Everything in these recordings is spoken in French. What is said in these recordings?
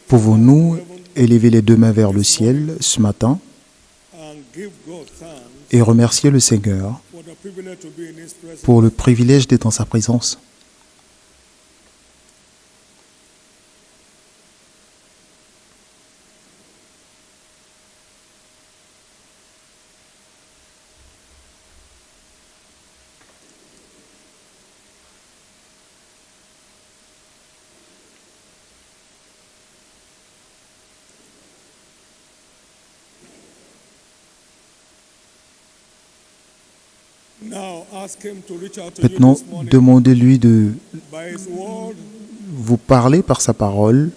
Pouvons-nous élever les deux mains vers le ciel ce matin et remercier le Seigneur pour le privilège d'être en sa présence? Maintenant, demandez-lui de vous parler par sa parole.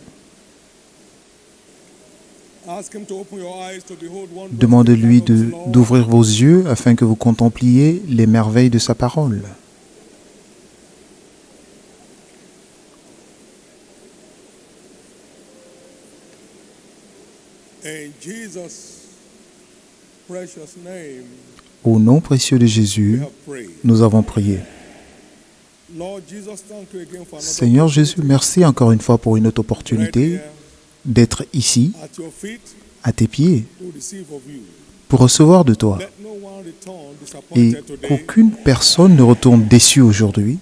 Demandez-lui d'ouvrir vos yeux afin que vous contempliez les merveilles de sa parole. Au nom précieux de Jésus, nous avons prié. Seigneur Jésus, merci encore une fois pour une autre opportunité d'être ici, à tes pieds, pour recevoir de toi. Et qu'aucune personne ne retourne déçue aujourd'hui.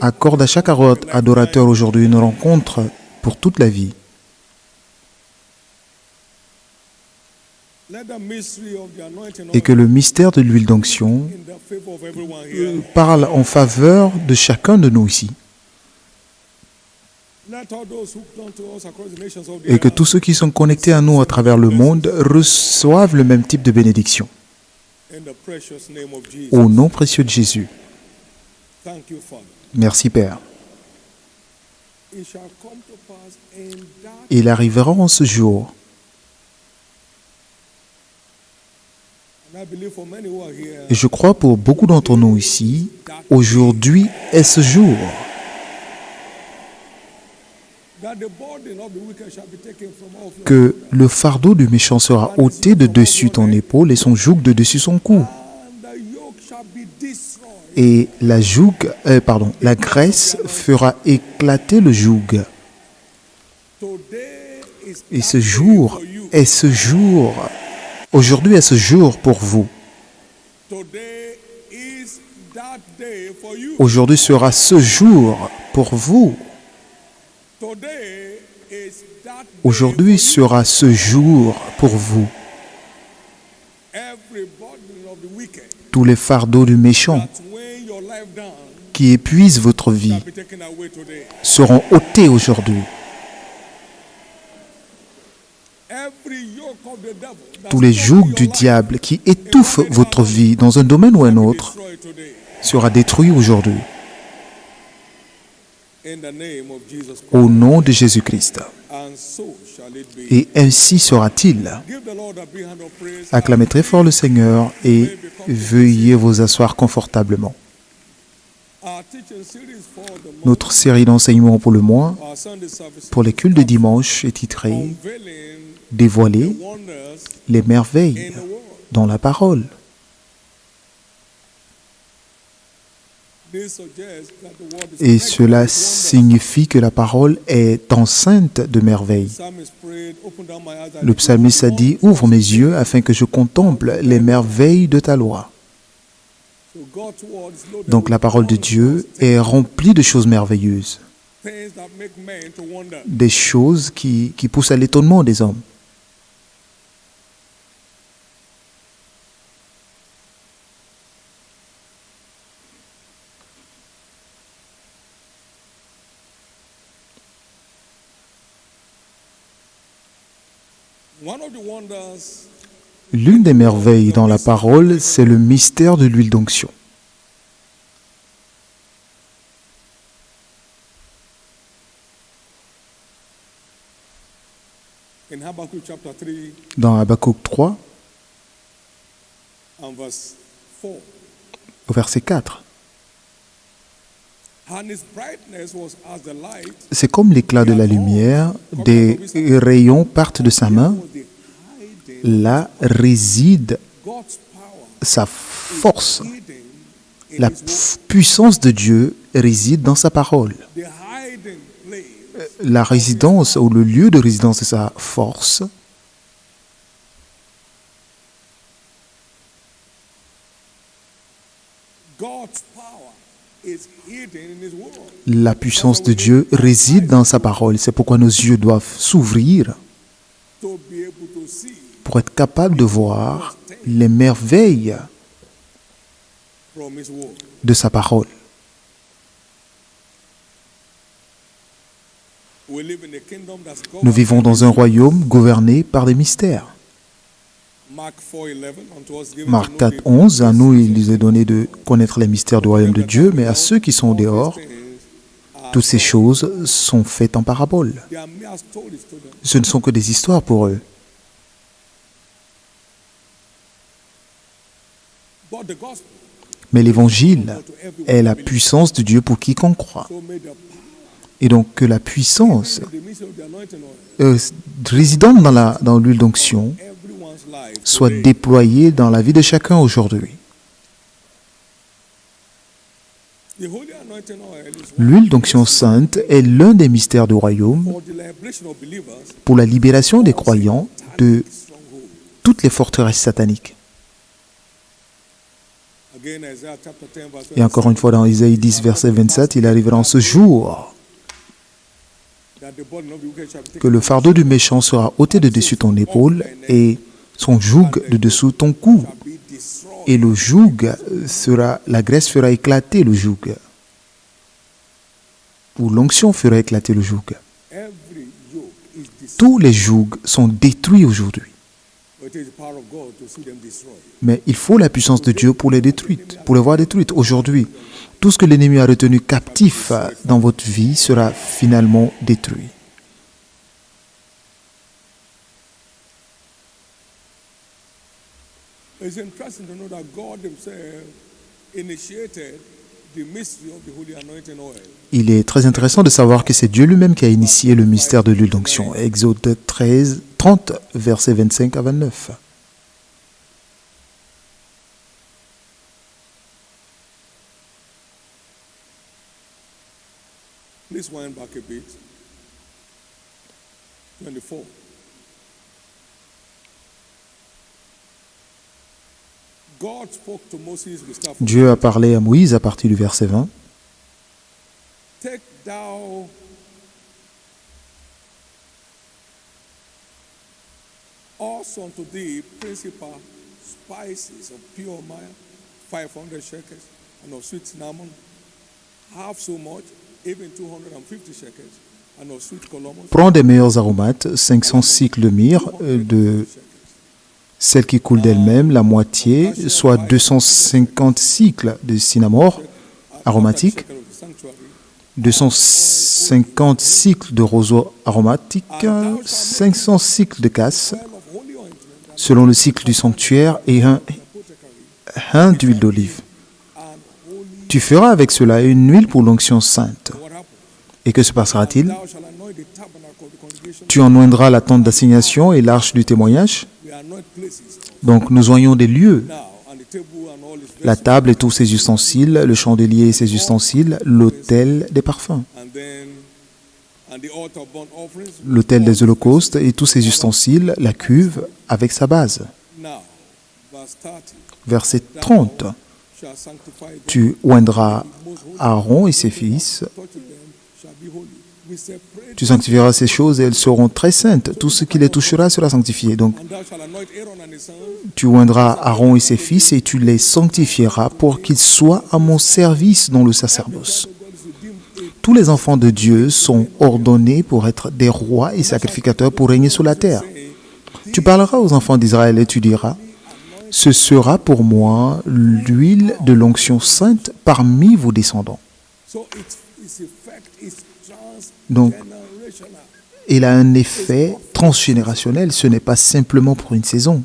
Accorde à chaque adorateur aujourd'hui une rencontre pour toute la vie. Et que le mystère de l'huile d'onction parle en faveur de chacun de nous ici. Et que tous ceux qui sont connectés à nous à travers le monde reçoivent le même type de bénédiction. Au nom précieux de Jésus. Merci Père. Il arrivera en ce jour. Et je crois pour beaucoup d'entre nous ici, aujourd'hui est ce jour. Que le fardeau du méchant sera ôté de dessus ton épaule et son joug de dessus son cou. Et la graisse fera éclater le joug. Et ce jour est ce jour. Aujourd'hui est ce jour pour vous. Aujourd'hui sera ce jour pour vous. Aujourd'hui sera ce jour pour vous. Tous les fardeaux du méchant qui épuisent votre vie seront ôtés aujourd'hui. Tous les jougs du diable qui étouffent votre vie dans un domaine ou un autre sera détruit aujourd'hui. Au nom de Jésus-Christ. Et ainsi sera-t-il. Acclamez très fort le Seigneur et veuillez vous asseoir confortablement. Notre série d'enseignements pour le mois, pour les cultes de dimanche, est titrée « Dévoiler les merveilles dans la parole ». Et cela signifie que la parole est enceinte de merveilles. Le psalmiste a dit « Ouvre mes yeux afin que je contemple les merveilles de ta loi ». Donc la parole de Dieu est remplie de choses merveilleuses, des choses qui poussent à l'étonnement des hommes. L'une des merveilles dans la parole, c'est le mystère de l'huile d'onction. Dans Habakkuk 3, au verset 4, c'est comme l'éclat de la lumière, des rayons partent de sa main. Là réside sa force. La puissance de Dieu réside dans sa parole. la résidence ou le lieu de résidence de sa force. La puissance de Dieu réside dans sa parole. C'est pourquoi nos yeux doivent s'ouvrir pour être capables de voir les merveilles de sa parole. Nous vivons dans un royaume gouverné par des mystères. Marc 4, 11, à nous, il nous est donné de connaître les mystères du royaume de Dieu, mais à ceux qui sont dehors, toutes ces choses sont faites en parabole. Ce ne sont que des histoires pour eux. Mais l'évangile est la puissance de Dieu pour quiconque croit. Et donc que la puissance résidente dans l'huile d'onction soit déployée dans la vie de chacun aujourd'hui. L'huile d'onction sainte est l'un des mystères du royaume pour la libération des croyants de toutes les forteresses sataniques. Et encore une fois, dans Isaïe 10, verset 27, il arrivera en ce jour que le fardeau du méchant sera ôté de dessus ton épaule et son joug de dessous ton cou. Et le joug sera, la graisse fera éclater le joug. Ou l'onction fera éclater le joug. Tous les jougs sont détruits aujourd'hui. Mais il faut la puissance de Dieu pour les voir détruites. Aujourd'hui, tout ce que l'ennemi a retenu captif dans votre vie sera finalement détruit. Il est très intéressant de savoir que c'est Dieu lui-même qui a initié le mystère de l'huile d'onction. Exode 30, versets 25 à 29. Please wind back a bit. 24. Dieu a parlé à Moïse à partir du verset 20. Take thou also unto thee principal spices of pure myrrh, 500 shekels, and of sweet cinnamon, half so much, even 250 shekels, and of sweet colomus. Prends des meilleurs aromates, 500 cycles de myrrhe, de celle qui coule d'elle-même, la moitié, soit 250 cycles de cinnamon aromatique, 250 cycles de roseau aromatique, 500 cycles de casse, selon le cycle du sanctuaire, et un d'huile d'olive. Tu feras avec cela une huile pour l'onction sainte. Et que se passera-t-il? Tu anoindras la tente d'assignation et l'arche du témoignage. Donc nous oignons des lieux, la table et tous ses ustensiles, le chandelier et ses ustensiles, l'autel des parfums, l'autel des holocaustes et tous ses ustensiles, la cuve avec sa base. Verset 30. Tu oindras Aaron et ses fils. Tu sanctifieras ces choses et elles seront très saintes. Tout ce qui les touchera sera sanctifié. Donc, tu oindras Aaron et ses fils et tu les sanctifieras pour qu'ils soient à mon service dans le sacerdoce. Tous les enfants de Dieu sont ordonnés pour être des rois et sacrificateurs pour régner sur la terre. Tu parleras aux enfants d'Israël et tu diras: ce sera pour moi l'huile de l'onction sainte parmi vos descendants. Donc, il a un effet transgénérationnel. Ce n'est pas simplement pour une saison,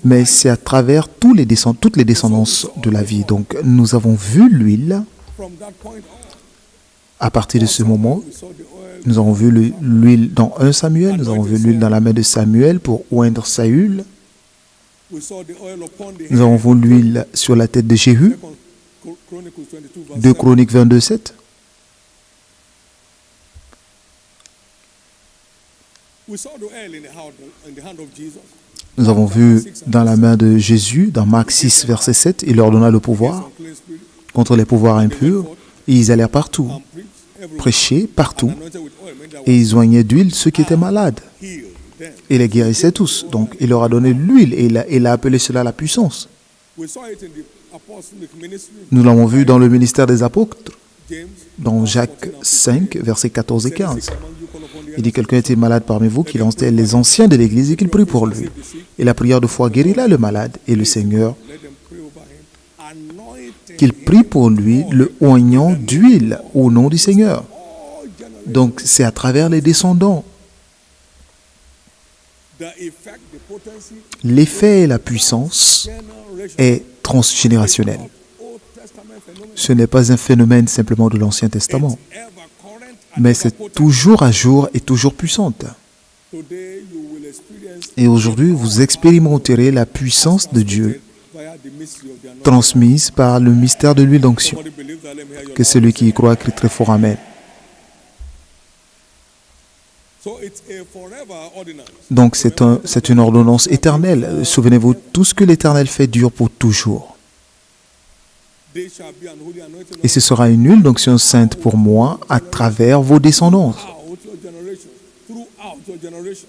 mais c'est à travers toutes les descendances de la vie. Donc, nous avons vu l'huile. À partir de ce moment, nous avons vu l'huile dans 1 Samuel, nous avons vu l'huile dans la main de Samuel pour oindre Saül. Nous avons vu l'huile sur la tête de Jéhu. 2 Chroniques 22, 7. We saw the oil in the hand of Jesus. Nous avons vu dans la main de Jésus, dans Marc 6, verset 7, il leur donna le pouvoir Unclean spirit. contre les pouvoirs impurs, et ils allèrent partout, And preached everywhere. prêcher partout, Anointed with oil. Meant that et ils oignaient d'huile ceux qui étaient malades, healed them. et les guérissaient tous. Donc il leur a donné l'huile, et il a appelé cela la puissance. We saw it in the apostolic ministry. Nous l'avons vu dans le ministère des apôtres, James. dans Jacques 5, versets 14 et 15. Among you call upon the Il dit, quelqu'un était malade parmi vous, qu'il lance les anciens de l'Église et qu'il prie pour lui. Et la prière de foi guérira le malade, et le Seigneur, let them pray over him. Anointing qu'il prie pour lui, le oignant d'huile au nom du Seigneur. all generations. Donc c'est à travers les descendants. The effect, the potency, L'effet et la puissance generation. est transgénérationnel. Old Testament phenomenon. Ce n'est pas un phénomène simplement de l'Ancien Testament, Ever current and mais ever c'est potent. toujours à jour et toujours puissante. Today you will experience Et aujourd'hui, vous expérimenterez la puissance de Dieu via the mystery of the anointing. transmise par le mystère de l'huile d'onction. Somebody believe that, let me hear your Que celui qui y croit crie très fort Amen. So it's a forever ordinance. Donc c'est une ordonnance éternelle. Souvenez-vous, tout ce que l'Éternel fait dure pour toujours. They shall be an holy anointing Et ce sera une huile d'onction sainte pour moi à travers vos descendants. throughout your generations. Throughout your generations.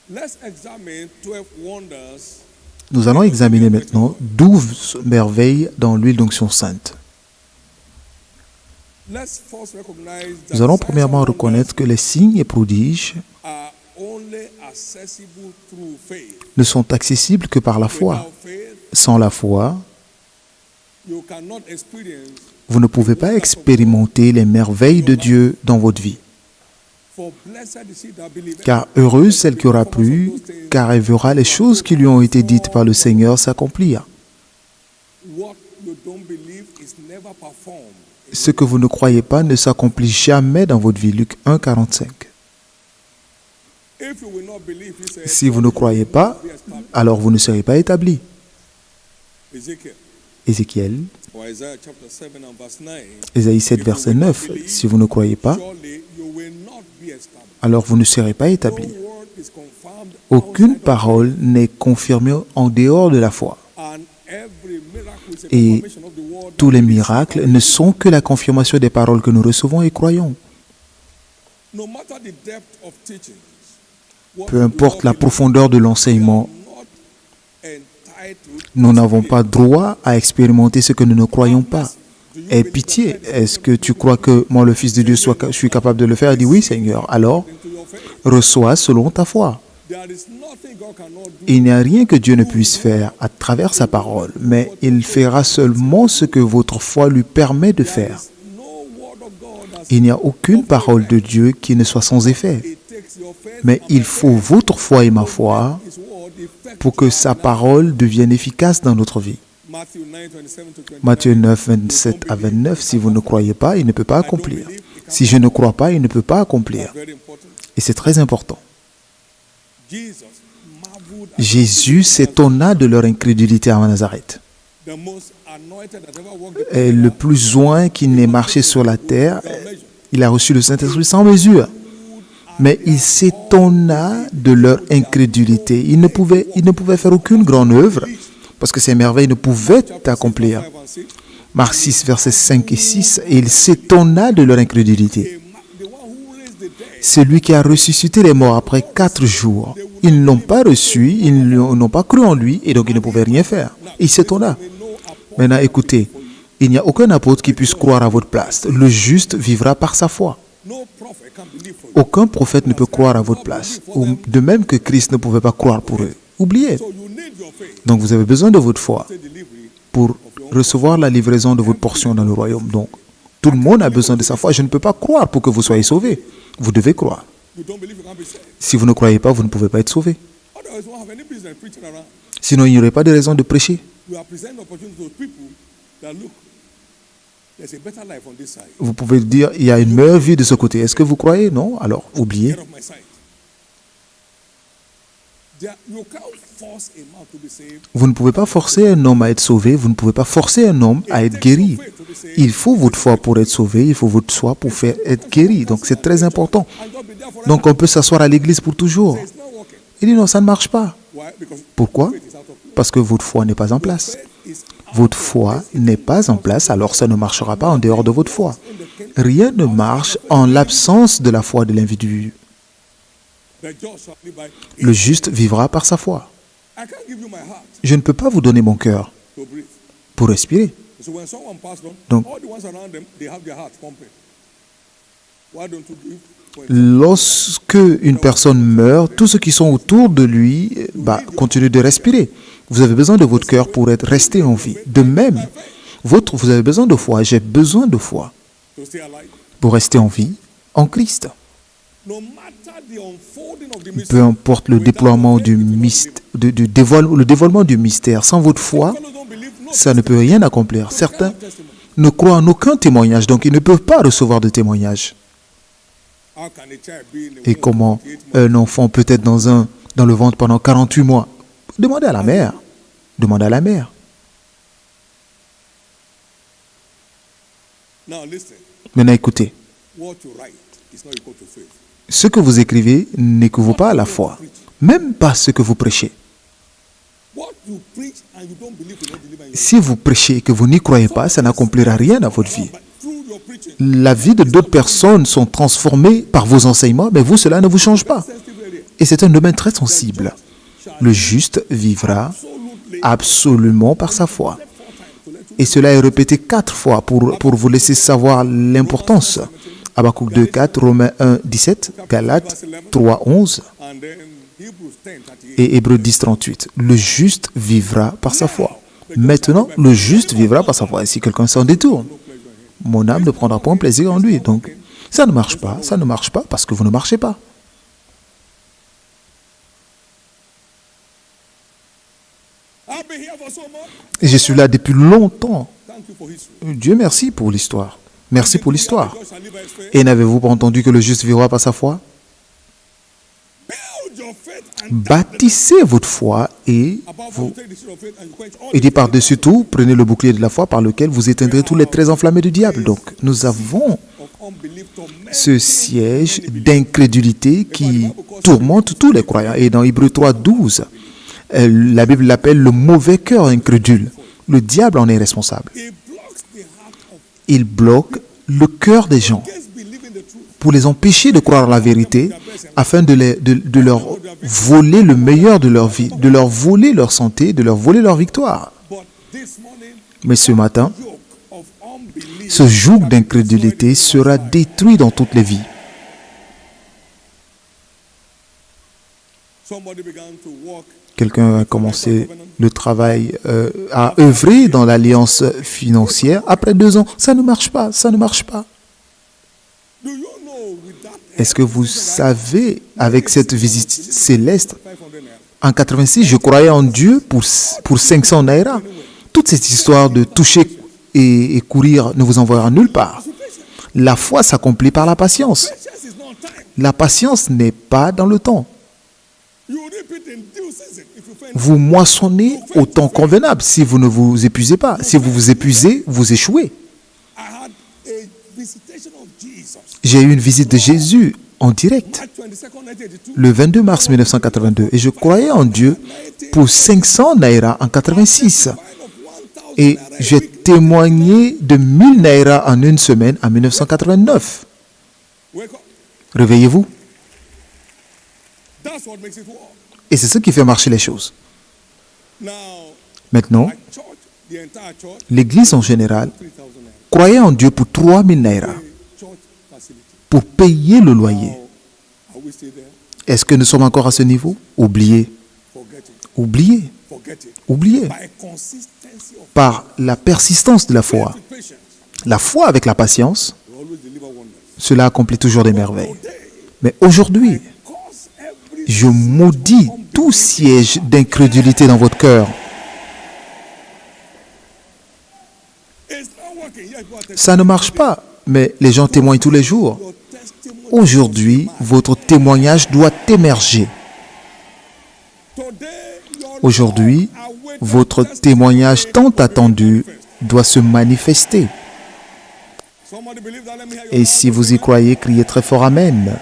Let's examine 12 wonders. Nous allons examiner maintenant 12 merveilles dans l'huile d'onction sainte. Let's first recognize that Nous allons signs and premièrement wonders reconnaître que les signes et prodiges are only accessible through faith. ne sont accessibles que par la foi. Without faith, Sans la foi, you cannot experience. vous ne pouvez pas expérimenter les merveilles de Dieu dans votre vie. For blessed is he that believeth. Car heureuse celle qui aura plu, car elle verra les choses qui lui ont été dites par le Seigneur s'accomplir. What you don't believe is never performed. Ce que vous ne croyez pas ne s'accomplit jamais dans votre vie. Luc 1, 45. If you will not believe, he said, Si vous ne croyez pas, alors vous ne serez pas établi. Ezekiel, Ézéchiel, or Isaiah chapter 7 and verse 9. Ésaïe 7, verset 9. Si vous ne croyez pas, Surely you will not be established. alors vous ne serez pas No établi. word is confirmed Aucune outside of parole n'est confirmée en dehors de la foi. and every miracle is a Et confirmation of the word. tous les miracles ne sont que la confirmation des paroles que nous recevons et croyons. No matter the depth of teachings, what Peu you importe do la not profondeur de l'enseignement, believe, not entitled nous n'avons pas droit à expérimenter ce que nous ne croyons pas. Aie pitié, est-ce que tu crois que moi, le Fils de Dieu, je suis capable de le faire? Il dit oui, Seigneur. Alors, to your faith. reçois selon ta foi. There is nothing God cannot do. Il n'y a rien que Dieu ne puisse faire à travers sa parole, mais il fera seulement ce que votre foi lui permet de faire. No word of God that's Il n'y a aucune parole de Dieu qui ne soit sans effet. it takes your faith Mais il faut votre foi et ma foi his word effect. pour que sa parole devienne efficace dans notre vie. Matthew 9, 27 to 29. Matthieu 9, 27 à 29, si vous ne croyez pas, il ne peut pas accomplir. Si je ne crois pas, il ne peut pas accomplir. Very important. Et c'est très important. Jesus marveled at Jésus s'étonna de leur incrédulité à Nazareth. the most anointed that ever walked the Et le plus loin qu'il n'ait marché sur la terre, il a reçu le Saint-Esprit sans mesure. Mais il s'étonna de leur incrédulité. Il ne pouvait faire aucune grande œuvre parce que ces merveilles ne pouvaient accomplir. 5 and 6. Marc 6, versets 5 et 6, et il s'étonna de leur incrédulité. The one who raised the dead. Celui qui a ressuscité les morts après 4 jours, ils ne l'ont pas reçu, ils n'ont pas cru en lui, et donc ils ne pouvaient rien faire. Il s'étonna. Maintenant, écoutez, il n'y a aucun apôtre qui puisse croire à votre place. Le juste vivra par sa foi. No prophet can believe for you. Aucun prophète ne peut croire à votre place. De même que Christ ne pouvait pas croire pour eux. Oubliez. So you need your faith Donc vous avez besoin de votre foi to delivery. pour recevoir la livraison de votre portion dans le royaume. Donc, tout le monde a besoin de sa foi. Je ne peux pas croire pour que vous soyez sauvés. Vous devez croire. You don't believe you can be saved. Si vous ne croyez pas, vous ne pouvez pas être sauvé. Otherwise, you won't have any business preaching around. Sinon, il n'y aurait pas de raison de prêcher. You are presenting opportunity to people that look. There's a better life on this side. Vous pouvez dire, il y a une meilleure vie de ce côté. Est-ce que vous croyez? Non? Alors, oubliez. Get off my side. You can't force a man to be saved. Vous ne pouvez pas forcer un homme à être sauvé, vous ne pouvez pas forcer un homme à être guéri. Il faut votre foi pour être sauvé, il faut votre foi pour faire être guéri. Donc c'est très important. And just be there forever. Donc on peut s'asseoir à l'église pour toujours. It's not working. Il dit non, ça ne marche pas. Why? Because Pourquoi? faith is out of place. Parce que votre foi n'est pas en place. Faith is Votre foi n'est pas en place, alors ça ne marchera pas en dehors de votre foi. Rien ne marche en l'absence de la foi de l'individu. the just shall live by. Le juste vivra par sa foi. I can't give you my heart Je ne peux pas vous donner mon cœur to breathe. pour respirer. So when someone passed on, Donc- all the ones around them, they have their heart pumping. Why don't you give? When Lorsque une personne meurt, tous ceux qui sont autour de lui continuent de respirer. Vous avez besoin de votre cœur pour être resté en vie. De même, vous avez besoin de foi. J'ai besoin de foi to stay alive. pour rester en vie en Christ. No matter the unfolding of the mystery, Peu importe le déploiement du le dévoilement du mystère, sans votre foi, fellows don't believe. No, ça ne peut rien accomplir. Certains testimony. ne croient en aucun témoignage, donc ils ne peuvent pas recevoir de témoignage. How can a child be in a Et womb comment 48 months? un enfant peut être dans le ventre pendant 48 mois? Demandez à la mère. Demandez à la mère. Now listen. Maintenant écoutez, What you write is not equal to faith. ce que vous écrivez n'équivaut pas à la foi. Même pas ce que vous prêchez. What you preach and you don't believe will not deliver in your Si vous prêchez et que vous n'y croyez pas, ça n'accomplira rien dans votre vie. life. But through your preaching, La vie de d'autres personnes sont transformées par vos enseignements, mais vous, cela ne vous change pas. sensitive area, Et c'est un domaine très sensible. Le juste vivra absolutely absolument par sa foi. 4 times to let you Et cela est répété 4 fois pour vous laisser savoir l'importance. Habakkuk 2, 4, Romains 1, 17, Galates 3, 11 and then Hebrews 10:38. et Hébreux 10, 38. Le juste vivra par sa foi. Maintenant, le juste vivra par sa foi. Et si quelqu'un s'en détourne, mon âme ne prendra point plaisir en lui. Donc, ça ne marche pas parce que vous ne marchez pas. I've been here for so much. Et je suis là depuis longtemps. Thank you for history. Dieu merci pour l'histoire. Merci pour l'histoire. The just shall live by his faith. Et n'avez-vous pas entendu que le juste vivra par sa foi? Build your faith and Bâtissez votre foi et above all, vous take the shield of faith and you quench all et dit par-dessus tout, prenez le bouclier de la foi par lequel vous éteindrez tous les traits enflammés du diable. Donc, nous avons of unbelief torment. ce siège d'incrédulité qui tourmente tous les croyants. Et dans Hébreux 3, 12, la Bible l'appelle le mauvais cœur incrédule. Le diable en est responsable. It blocks the heart of Il bloque le cœur des gens just believing the truth. pour les empêcher de croire la vérité afin de leur voler le meilleur de leur vie, de leur voler leur santé, de leur voler leur victoire. But this morning, Mais ce matin, yoke of unbelief. ce joug d'incrédulité sera détruit dans toutes les vies. Somebody began to walk. Quelqu'un a commencé le travail, à œuvrer dans l'alliance financière. Après 2 ans, ça ne marche pas, ça ne marche pas. Do you know with that Est-ce que vous savez, avec cette visite céleste, 500 naira? en 86, je croyais en Dieu pour 500 naira. Toute cette histoire de toucher et courir ne vous envoiera nulle part. La foi s'accomplit par la patience. Patience is not time. La patience n'est pas dans le temps. You reap it in due season. If you faint, Vous moissonnez au temps convenable si vous ne vous épuisez pas. Si vous vous épuisez, vous échouez. I had a visitation of Jesus. J'ai eu une visite de Jésus en direct March 22nd, 1982. le 22 mars 1982 et je croyais en Dieu pour 500 naira en 86 Fine of 1,000 et naira a j'ai week. témoigné de 1000 naira en une semaine en 1989. Wake up. Réveillez-vous. That's what makes it work. Et c'est ce qui fait marcher les choses. Now, Maintenant, my church, the entire church, l'Église en général 3,000 naira. croyait en Dieu pour 3000 naira Church facility. pour payer le loyer. Now, are we still there? Est-ce que nous sommes encore à ce niveau? Oubliez, Forget it. oubliez, Forget it. oubliez. By consistency of Par la persistance de la foi, with patience, la foi avec la patience, we always deliver wonders. cela accomplit toujours des merveilles. Today, Mais aujourd'hui, cause every je maudis tout siège d'incrédulité dans votre cœur. it's not working. Yes, you are testing. Ça ne marche pas, mais les gens témoignent tous les jours. Your testimony. Aujourd'hui, votre témoignage doit émerger. Aujourd'hui, votre témoignage tant attendu doit se manifester. Et si vous y croyez, criez très fort Amen.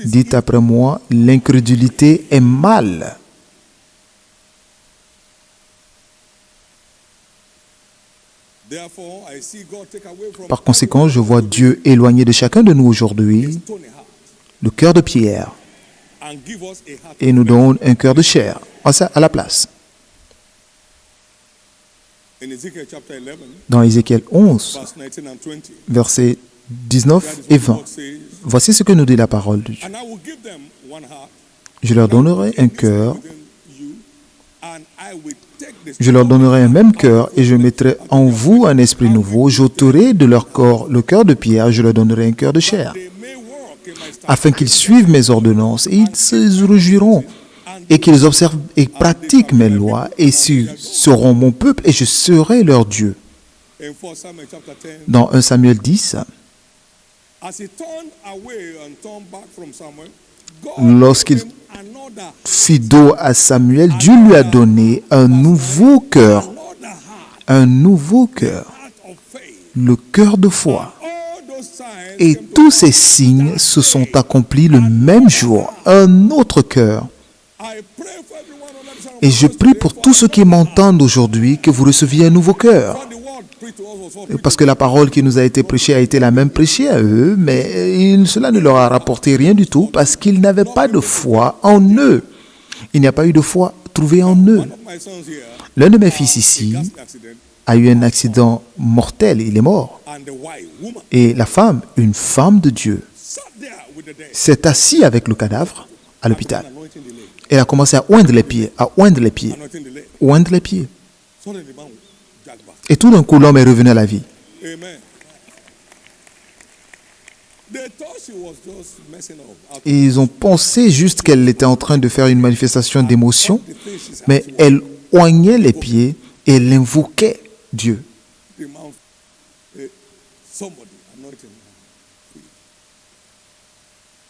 Dites après moi, l'incrédulité est mal. Par conséquent, je vois Dieu éloigner de chacun de nous aujourd'hui le cœur de pierre et nous donne un cœur de chair à la place. Dans Ézéchiel 11, versets 19 et 20, voici ce que nous dit la parole de Dieu. Je leur donnerai un cœur, je leur donnerai un même cœur et je mettrai en vous un esprit nouveau. J'ôterai de leur corps le cœur de pierre, je leur donnerai un cœur de chair, afin qu'ils suivent mes ordonnances et ils se réjouiront et qu'ils observent et pratiquent mes lois et seront mon peuple et je serai leur Dieu. Dans 1 Samuel 10, lorsqu'il fit dos à Samuel, Dieu lui a donné un nouveau cœur, le cœur de foi. Et tous ces signes se sont accomplis le même jour, un autre cœur. Et je prie pour tous ceux qui m'entendent aujourd'hui que vous receviez un nouveau cœur. Parce que la parole qui nous a été prêchée a été la même prêchée à eux, mais cela ne leur a rapporté rien du tout parce qu'ils n'avaient pas de foi en eux. Il n'y a pas eu de foi trouvée en eux. L'un de mes fils ici a eu un accident mortel, il est mort. Et la femme, une femme de Dieu, s'est assise avec le cadavre à l'hôpital. Elle a commencé à oindre les pieds. Et tout d'un coup, l'homme est revenu à la vie. Et ils ont pensé juste qu'elle était en train de faire une manifestation d'émotion, mais elle oignait les pieds et elle invoquait Dieu.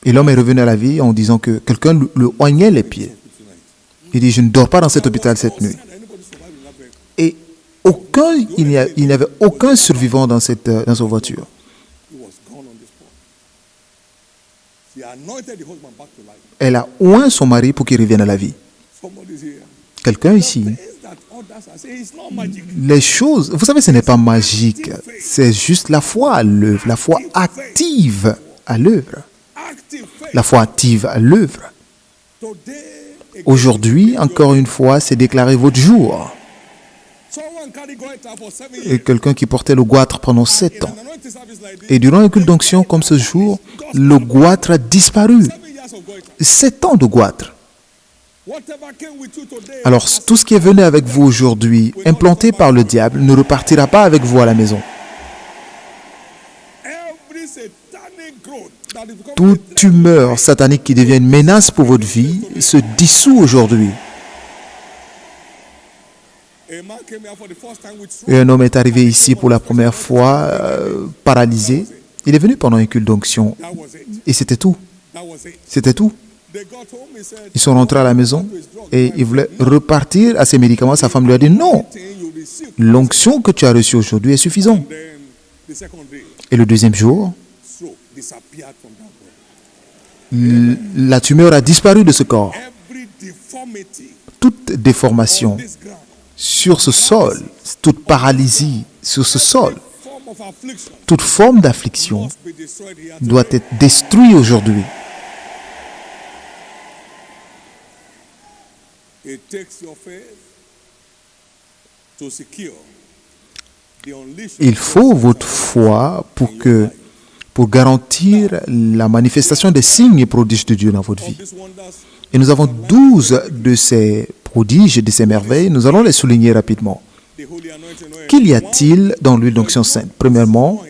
Et l'homme est revenu à la vie en disant que quelqu'un le oignait les pieds. Il dit, je ne dors pas dans cet hôpital cette nuit. Et il n'y avait aucun survivant dans cette voiture. Elle a oint son mari pour qu'il revienne à la vie. Quelqu'un ici, les choses, vous savez, ce n'est pas magique. C'est juste la foi à l'œuvre, la foi active à l'œuvre. La foi active à l'œuvre. Aujourd'hui, encore une fois, c'est déclaré votre jour. Et quelqu'un qui portait le goitre pendant 7 ans. Et durant un culte d'onction comme ce jour, le goitre a disparu. 7 ans de goitre. Alors, tout ce qui est venu avec vous aujourd'hui, implanté par le diable, ne repartira pas avec vous à la maison. Toute tumeur satanique qui devient une menace pour votre vie se dissout aujourd'hui. Et un homme est arrivé ici pour la première fois, paralysé. Il est venu pendant un culte d'onction. Et c'était tout. C'était tout. Ils sont rentrés à la maison et ils voulaient repartir à ses médicaments. Sa femme lui a dit non. L'onction que tu as reçue aujourd'hui est suffisante. Et le deuxième jour, la tumeur a disparu de ce corps. Toute déformation sur ce sol, toute paralysie sur ce sol, toute forme d'affliction doit être détruite aujourd'hui. Il faut votre foi pour garantir la manifestation des signes et prodiges de Dieu dans votre vie. Et nous avons 12 de ces prodiges et de ces merveilles. Nous allons les souligner rapidement. Qu'y a-t-il dans l'huile d'onction sainte? Premièrement,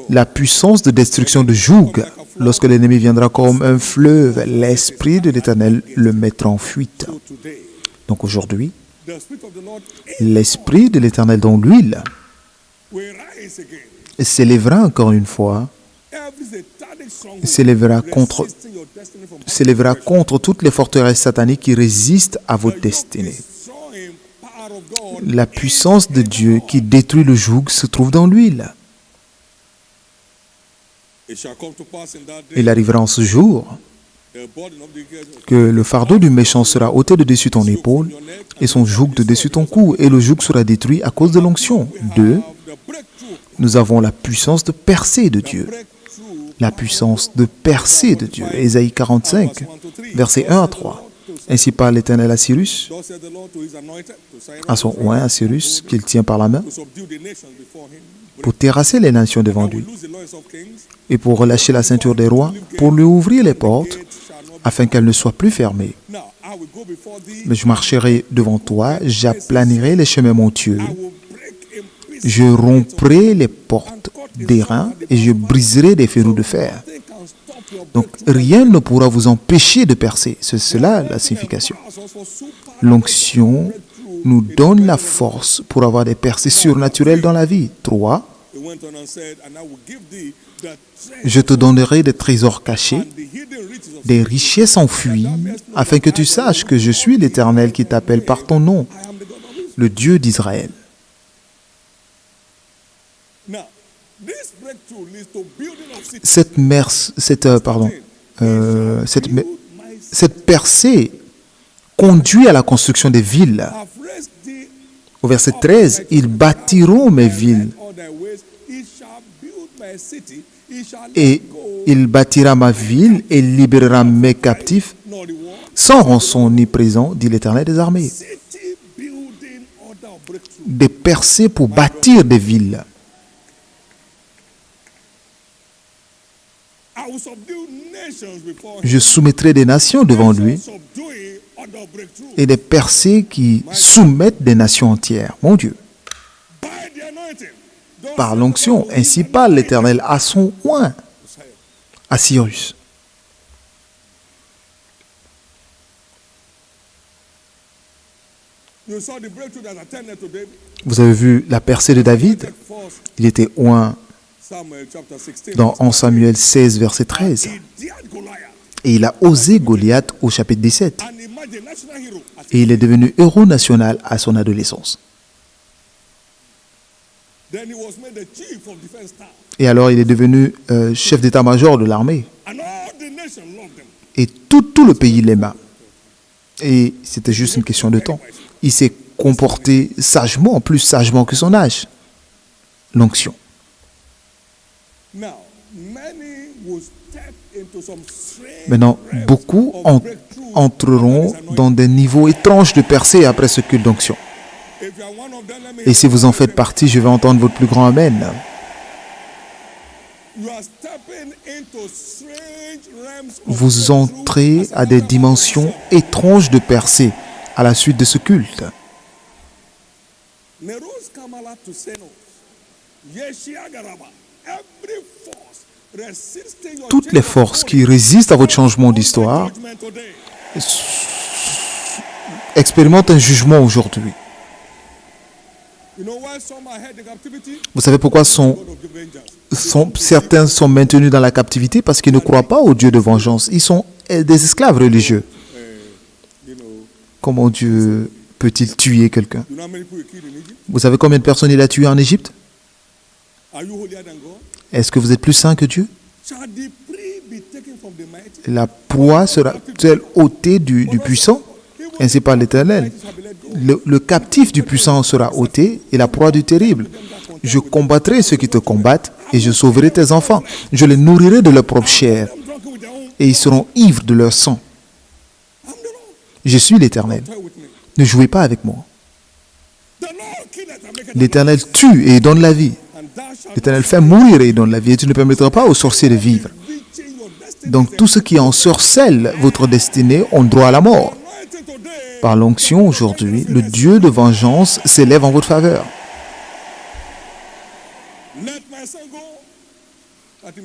la puissance de destruction de joug. Lorsque l'ennemi viendra comme un fleuve, l'Esprit de l'Éternel le mettra en fuite. Donc aujourd'hui, l'Esprit de l'Éternel dans l'huile s'élèvera encore une fois, s'élèvera contre s'élèvera contre toutes les forteresses sataniques qui résistent à votre destinée. La puissance de Dieu qui détruit le joug se trouve dans l'huile. Il arrivera en ce jour que le fardeau du méchant sera ôté de dessus ton épaule et son joug de dessus ton cou, et le joug sera détruit à cause de l'onction. 2. Nous avons la puissance de percer de Dieu. La puissance de percer de Dieu. Ésaïe 45, versets 1 à 3. Ainsi parle l'Éternel à Cyrus, à son oint, à Cyrus, qu'il tient par la main, pour terrasser les nations devant lui, et pour relâcher la ceinture des rois, pour lui ouvrir les portes, afin qu'elles ne soient plus fermées. Mais je marcherai devant toi, j'aplanirai les chemins montueux, je romprai les portes d'airain et je briserai des verrous de fer. Donc rien ne pourra vous empêcher de percer. C'est cela la signification. L'onction nous donne la force pour avoir des percées surnaturelles dans la vie. 3. Je te donnerai des trésors cachés, des richesses enfuies, afin que tu saches que je suis l'Éternel qui t'appelle par ton nom, le Dieu d'Israël. Cette percée conduit à la construction des villes. Au verset 13, ils bâtiront mes villes. Et il bâtira ma ville et libérera mes captifs sans rançon ni prison, dit l'Éternel des armées. Des percées pour bâtir des villes. Je soumettrai des nations devant lui et des percées qui soumettent des nations entières. Mon Dieu. Par l'onction, ainsi parle l'Éternel à son oint, à Cyrus. Vous avez vu la percée de David. Il était oint dans 1 Samuel 16, verset 13. Et il a osé Goliath au chapitre 17. Et il est devenu héros national à son adolescence. Et alors il est devenu chef d'état-major de l'armée. Et tout le pays l'aima. Et c'était juste une question de temps. Il s'est comporté sagement, plus sagement que son âge. L'onction. Maintenant, beaucoup entreront dans des niveaux étranges de percée après ce culte d'onction. Et si vous en faites partie, je vais entendre votre plus grand Amen. Vous entrez à des dimensions étranges de percée à la suite de ce culte. Toutes les forces qui résistent à votre changement d'histoire expérimentent un jugement aujourd'hui. Vous savez pourquoi certains sont maintenus dans la captivité? Parce qu'ils ne croient pas au Dieu de vengeance. Ils sont des esclaves religieux. Comment Dieu peut-il tuer quelqu'un? Vous savez combien de personnes il a tuées en Égypte? Est-ce que vous êtes plus saint que Dieu? La proie sera-t-elle ôtée du puissant? Ainsi parle l'Éternel. Le captif du puissant sera ôté et la proie du terrible. Je combattrai ceux qui te combattent et je sauverai tes enfants. Je les nourrirai de leur propre chair et ils seront ivres de leur sang. Je suis l'Éternel. Ne jouez pas avec moi. L'Éternel tue et donne la vie. L'Éternel fait mourir et donne la vie. Et tu ne permettras pas aux sorciers de vivre. Donc tous ceux qui ensorcellent votre destinée ont droit à la mort. Par l'onction aujourd'hui, le Dieu de vengeance s'élève en votre faveur.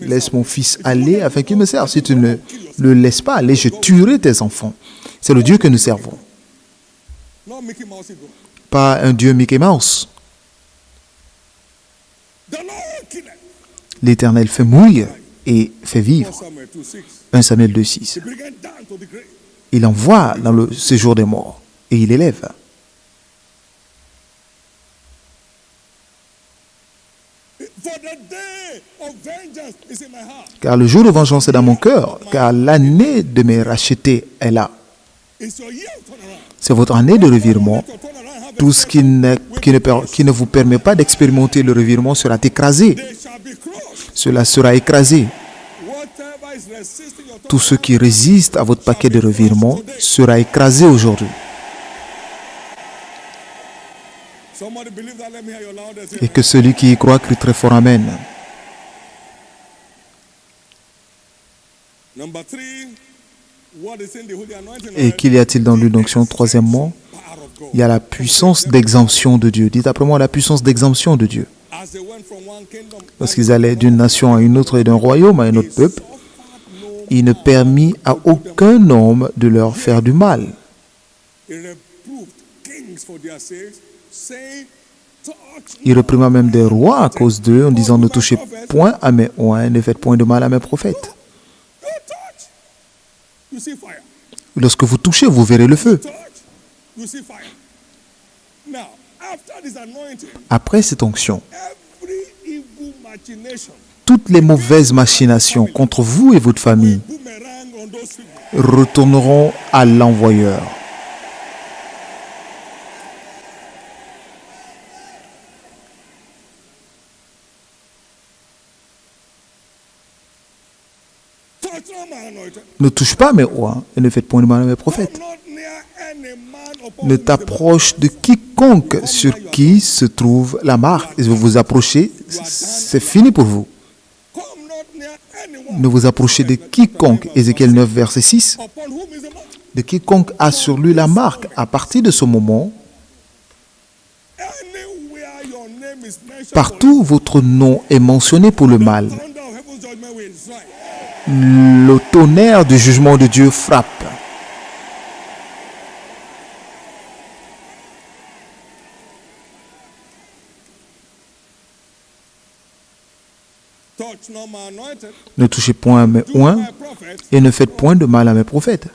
Laisse mon fils aller afin qu'il me serve. Si tu ne le laisses pas aller, je tuerai tes enfants. C'est le Dieu que nous servons. Pas un Dieu Mickey Mouse. L'Éternel fait mourir et fait vivre. 1 Samuel 2,6. He bring it down to the grave. Il envoie dans le séjour des morts et il élève. For the day of vengeance is in my heart. Car le jour de vengeance est dans mon cœur, car l'année de mes rachetés est là. It's your year of turnaround. C'est votre année de revirement. To turn around, have Tout ce qui ne vous permet pas d'expérimenter le revirement sera écrasé. they shall be crushed. Cela sera écrasé. Whatever is resisting your Tout ce qui résiste à votre paquet de revirement sera écrasé aujourd'hui. Somebody believe that, let me hear your loudest Et amen. que celui qui y croit crie très fort Amen. Number 3, what is in the holy anointing Et oil? qu'il y a-t-il dans l'huile d'onction? Troisièmement, Power of God. il y a la puissance d'exemption de Dieu. Dites après moi la puissance d'exemption de Dieu. As they went from one kingdom, Lorsqu'ils allaient d'une nation à une autre et d'un royaume à un autre peuple, il ne permit à aucun homme de leur faire du mal. he reproved kings for their sakes, saying, touch Il réprima même des rois à cause d'eux en disant ne touchez point à mes oins, ne faites point de mal à mes prophètes. you touch, you see fire. Lorsque vous touchez, vous verrez le feu. Touch, you see fire. Now, after this anointing, Après cette onction, every evil machination, toutes les mauvaises machinations contre vous et votre famille boomerang on those people. retourneront à l'envoyeur. Touch not my anointed. Ne touche pas à mes oins et ne faites point de mal à mes prophètes. Come not near any man upon Ne whom is the mark. t'approche de quiconque sur qui se trouve la marque. Et si vous vous approchez, c'est fini pour vous. Come not near anyone Ne vous approchez de quiconque, Ézéchiel 9, verset 6, upon whom is the mark. de quiconque a sur lui la marque. À partir de ce moment, Anywhere your name is mentioned, partout où votre nom est mentionné pour le mal, thunder of heaven's judgment will strike. le tonnerre du jugement de Dieu frappe. Touch not my anointed. Ne touchez point à mes Do oins my prophets. et ne faites point de mal à mes prophètes.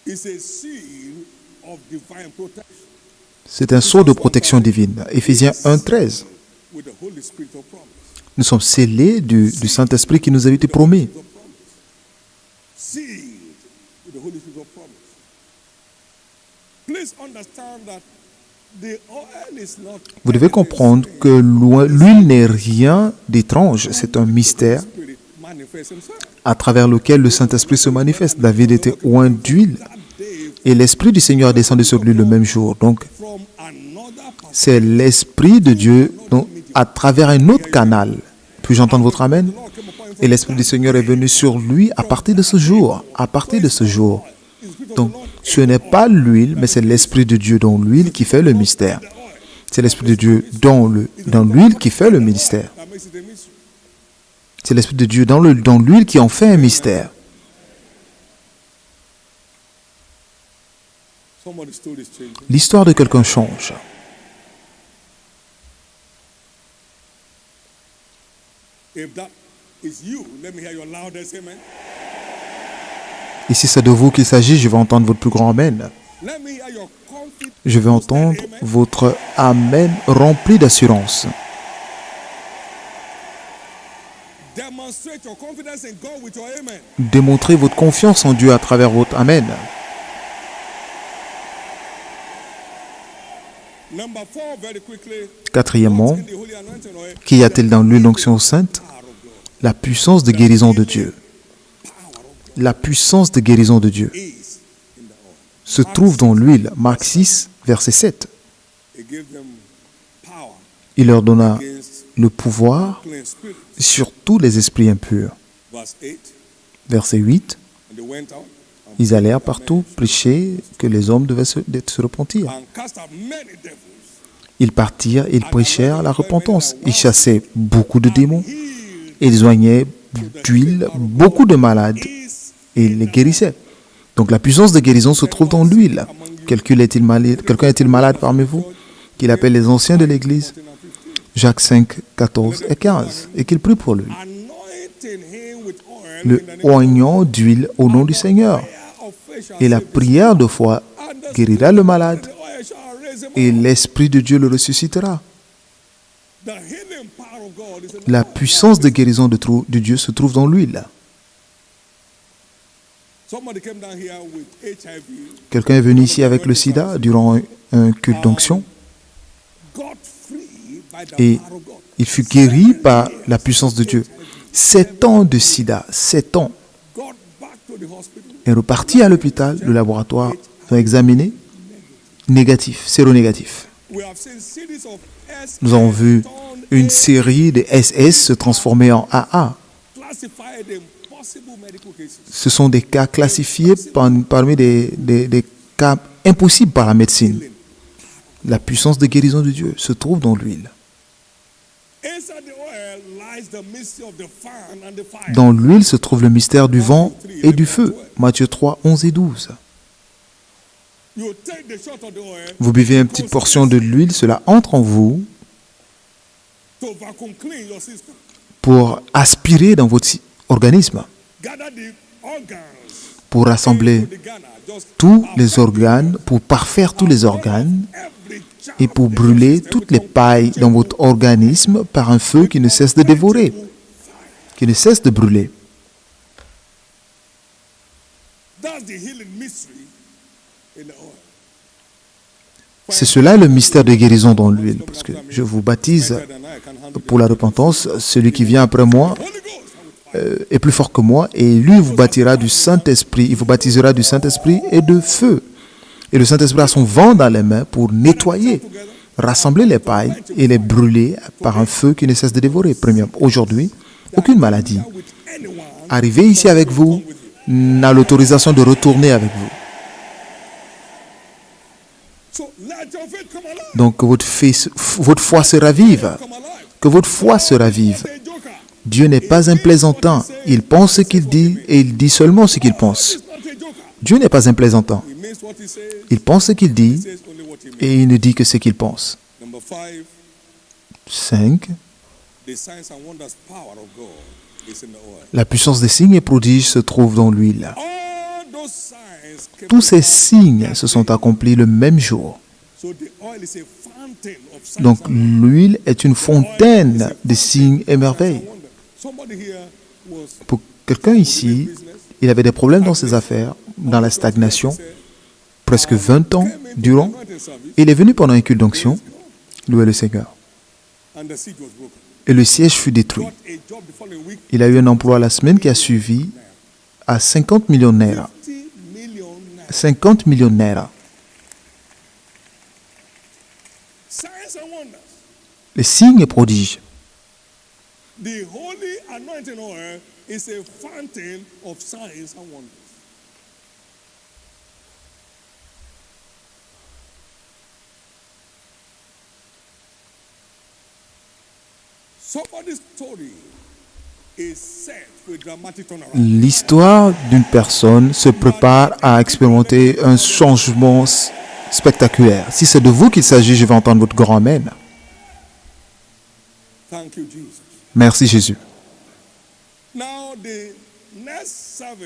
Is a seal of divine protection C'est un sceau de protection divine. Éphésiens 1, 13. with the Holy Spirit of promise. Nous sommes scellés du Saint-Esprit qui nous a été promis. Sealed with the Holy Spirit of promise. Please understand that the oil is not Vous devez comprendre que l'huile n'est rien d'étrange. C'est un mystère spirit manifest himself. à travers lequel le Saint-Esprit se manifeste. David était oint d'huile That day et l'Esprit du Seigneur est descendu sur lui le même jour. Donc, from another person. c'est l'Esprit de Dieu à travers un autre canal. Puis-je entendre votre Amen? Et l'Esprit du Seigneur est venu sur lui à partir de ce jour. À partir de ce jour. Donc, ce n'est pas l'huile, mais c'est l'Esprit de Dieu dans l'huile qui fait le mystère. C'est l'Esprit de Dieu dans l'huile qui fait le mystère. That makes it a mystery. C'est l'Esprit de Dieu dans l'huile qui en fait un mystère. Somebody's story is changing. L'histoire de quelqu'un change. If that is you, let me hear your loudest amen. Et si c'est de vous qu'il s'agit, je vais entendre votre plus grand Amen. Let me hear your confidence. Je vais entendre votre Amen rempli d'assurance. Demonstrate your confidence in God with your amen. Démontrez votre confiance en Dieu à travers votre Amen. Number 4, very quickly. Quatrièmement, In the holy anointing oil, qu'y a-t-il dans l'huile d'onction sainte? power of God. La puissance de guérison de Dieu. La puissance de guérison de Dieu Is in the oil. se trouve dans l'huile. Marc 6, verset 7. It gave them power Il leur donna against le pouvoir clean spirit. sur tous les esprits impurs. Verse 8. Verset 8. And they went out Ils allèrent partout prêcher que les hommes devaient se repentir. and cast out many devils. Ils partirent, ils prêchèrent la repentance. Ils chassaient beaucoup de démons. Healed Ils joignaient d'huile beaucoup de malades is et ils les guérissaient. Donc la puissance de guérison se trouve dans l'huile. Quelqu'un est-il malade parmi vous? Qu'il appelle les anciens de l'Église. Jacques 5, 14 et 15. Et qu'il prie pour lui. anointing him with oil Le in the name of oignant d'huile au nom du Seigneur. prayer of faith shall Et la save the prière de foi sick, and the guérira le malade. and the oil shall raise him Et up. l'Esprit de Dieu le ressuscitera. The healing power of God is in La the oil. puissance de guérison de Dieu se trouve dans l'huile. Somebody came down here with HIV, Quelqu'un est venu ici avec le sida durant un culte d'onction got free by the et power of God. il fut guéri par la puissance de Dieu. 7 ans de sida, 7 ans. Got back to the hospital. Est reparti à l'hôpital, le laboratoire a examiné, négatif, séronégatif. We have seen series of Nous avons vu turned une série de SS se transformer en AA. classified in possible medical cases. Ce sont des cas classifiés parmi des cas impossibles par la médecine. La puissance de guérison de Dieu se trouve dans l'huile. Inside the oil lies the mystery of the fan and the fire. Dans l'huile se trouve le mystère du vent et du feu. Matthieu 3, 11 et 12. You take the shot of the oil Vous buvez une petite portion de l'huile, cela entre en vous to vacuum clean your system. pour aspirer dans votre organisme, Gather the organs pour rassembler to the Ghana. Just tous les organes, pour parfaire tous les organes every child et pour brûler toutes les pailles dans votre organisme par un feu qui ne cesse de dévorer, qui ne cesse de brûler. That's the healing mystery in the oil. C'est cela le mystère de guérison dans l'huile, parce que je vous baptise pour la repentance. Celui qui vient après moi Holy Ghost, est plus fort que moi, et lui vous baptisera du Saint-Esprit. Il vous baptisera du Saint-Esprit et de feu. Et le Saint-Esprit a son vent dans les mains pour nettoyer, rassembler les pailles et les brûler par un feu qui ne cesse de dévorer. Premièrement, aujourd'hui, aucune maladie with anyone. arrivée ici avec vous n'a l'autorisation de retourner avec vous. So let your faith come alive. Donc que votre foi se ravive, Come alive. que votre foi se ravive. A joker. Dieu n'est pas un plaisantin. Il pense ce qu'il dit et il dit seulement ce qu'il pense. He's not a joker. Dieu n'est pas un plaisantin. He means what he says. Il pense ce qu'il dit Says only what he means. et il ne dit que ce qu'il pense. Number 5, 5. the signs and wonders power of God is in the oil. La puissance des signes et prodiges se trouve dans l'huile. All those signs came Tous ces about. signes se sont accomplis le même jour. So the oil is a fountain of signs Donc and wonders. l'huile est une fontaine de signes et merveilles. Somebody here was Pour quelqu'un ici, il avait des problèmes dans ses affaires, dans la stagnation, presque 20 ans durant. anointed service Il est venu pendant un culte d'onction, louer le Seigneur. and the siege was broken. Et le siège fut détruit. Got a job the following week, Il a eu un emploi la semaine qui a suivi à 50 millions de naira. 50 million naira. 50 millions de naira. Signs and wonders. Les signes et prodiges. The holy anointing oil is a fountain of signs and wonders. Somebody's story is set for a dramatic turnaround. L'histoire d'une personne se prépare à expérimenter un changement spectaculaire. Si c'est de vous qu'il s'agit, je vais entendre votre grand Amen. Thank you, Jesus. Merci Jésus. Now, the next 7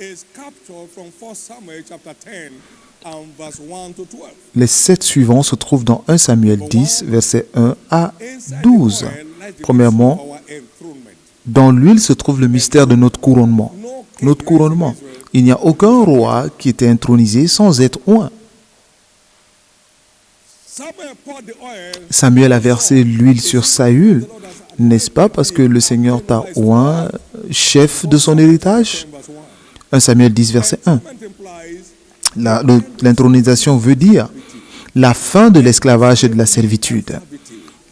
is captured from 1 Samuel chapter 10 and verse 1 to 12. Les 7 suivants se trouvent dans 1 Samuel 10, versets 1 à 12. Premièrement, Our enthronement. dans l'huile se trouve le mystère de notre couronnement. Notre couronnement. Il n'y a aucun roi qui était intronisé sans être oint. Samuel poured the oil. Samuel a versé l'huile sur Saül, n'est-ce pas, parce que le Seigneur t'a oint chef de son héritage? Verse 1 1. Samuel 10, verset 1. Enthronement implies L'intronisation veut dire la fin de l'esclavage et de la servitude.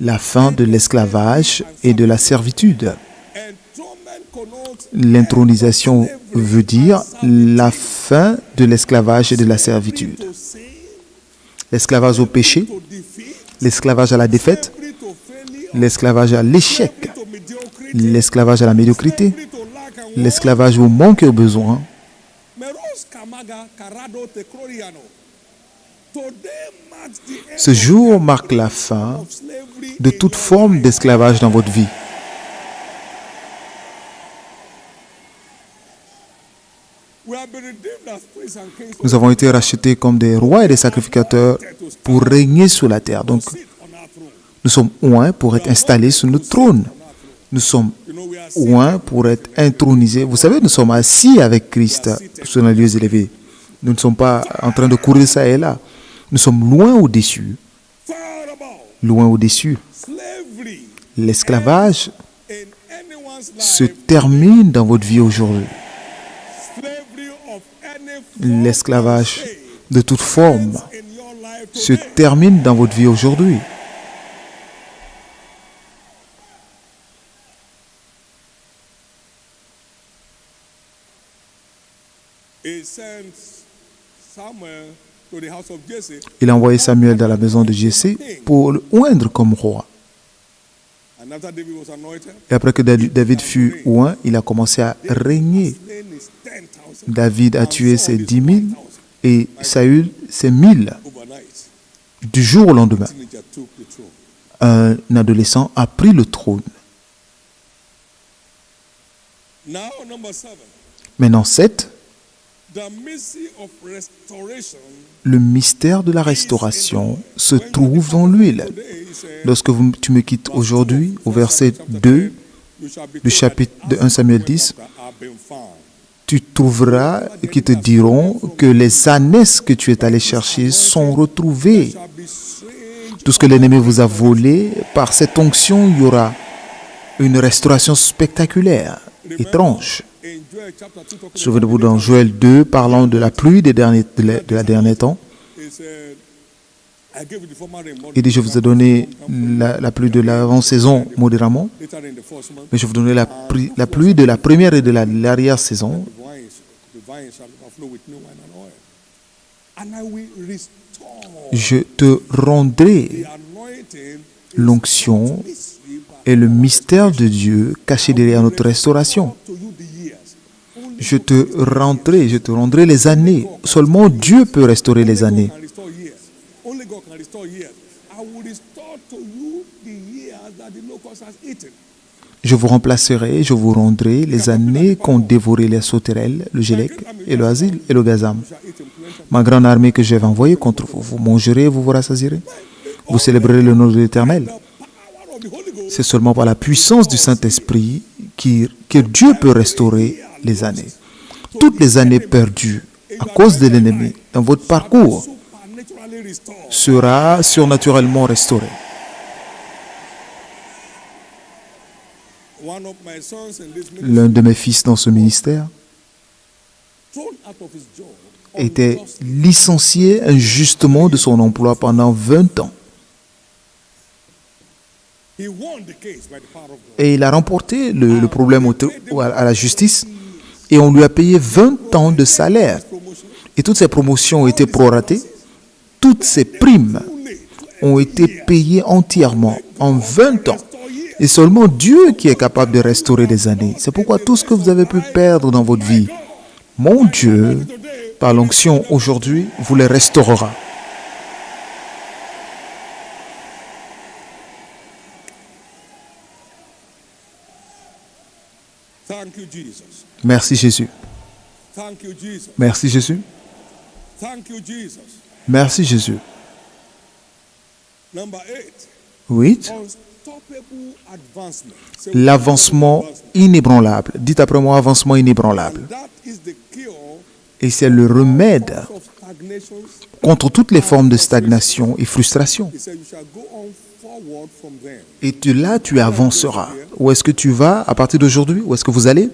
La fin de l'esclavage et de la servitude. enthronement connotes L'intronisation veut dire la fin de l'esclavage et de la servitude. to sin, L'esclavage au péché, to defeat, l'esclavage à la défaite, free to failure, l'esclavage à l'échec, free to mediocrity, l'esclavage à la médiocrité, free to lack and want. l'esclavage au manque et au besoin. Meros kamaga karado te kroriano. Ce jour marque la fin de toute forme d'esclavage dans votre vie. Nous avons été rachetés comme des rois et des sacrificateurs pour régner sur la terre. Donc, nous sommes oints pour être installés sur notre trône. Nous sommes oints pour être intronisés. Vous savez, nous sommes assis avec Christ sur les lieux élevés. Nous ne sommes pas en train de courir ça et là. Nous sommes loin au-dessus. Loin au-dessus. L'esclavage se termine dans votre vie aujourd'hui. L'esclavage de toute forme se termine dans votre vie aujourd'hui. Il a envoyé Samuel dans la maison de Jessé pour le oindre comme roi. Et après que David fut oint, il a commencé à régner. David a tué ses 10 000 et Saül ses 1000. Du jour au lendemain, un adolescent a pris le trône. Maintenant, 7. Le mystère de la restauration se trouve dans l'huile. Lorsque tu me quittes aujourd'hui, au verset 2 du chapitre de 1 Samuel 10, tu trouveras qui te diront que les ânesses que tu es allé chercher sont retrouvées. Tout ce que l'ennemi vous a volé, par cette onction, il y aura une restauration spectaculaire, étrange. Souvenez-vous dans Joël 2, parlant de la pluie de la dernière temps. Il dit, je vous ai donné la pluie de l'avant-saison modérément, mais je vous donnerai la pluie de la première et de l'arrière-saison. Je te rendrai l'onction et le mystère de Dieu caché derrière notre restauration. Je te rendrai les années. Seulement Dieu peut restaurer les années. Je vous remplacerai, je vous rendrai les années qu'ont dévoré les sauterelles, le gélec et le asile et le gazam. Ma grande armée que je vais envoyer contre vous, vous mangerez et vous vous rassasierez. Vous célébrerez le nom de l'Éternel. C'est seulement par la puissance du Saint-Esprit que Dieu peut restaurer les années. Toutes les années perdues à cause de l'ennemi dans votre parcours sera surnaturellement restaurée. L'un de mes fils dans ce ministère était licencié injustement de son emploi pendant 20 ans. Et il a remporté le problème à la justice et on lui a payé 20 ans de salaire. Et toutes ses promotions ont été proratées. Toutes ses primes ont été payées entièrement en 20 ans. Et seulement Dieu qui est capable de restaurer les années. C'est pourquoi tout ce que vous avez pu perdre dans votre vie, mon Dieu, par l'onction aujourd'hui, vous les restaurera. Merci Jésus. Merci Jésus. Merci Jésus. 8. L'avancement inébranlable. Dites après moi, avancement inébranlable. Et c'est le remède contre toutes les formes de stagnation et frustration. Et là, tu avanceras. Où est-ce que tu vas à partir d'aujourd'hui? Où est-ce que vous allez?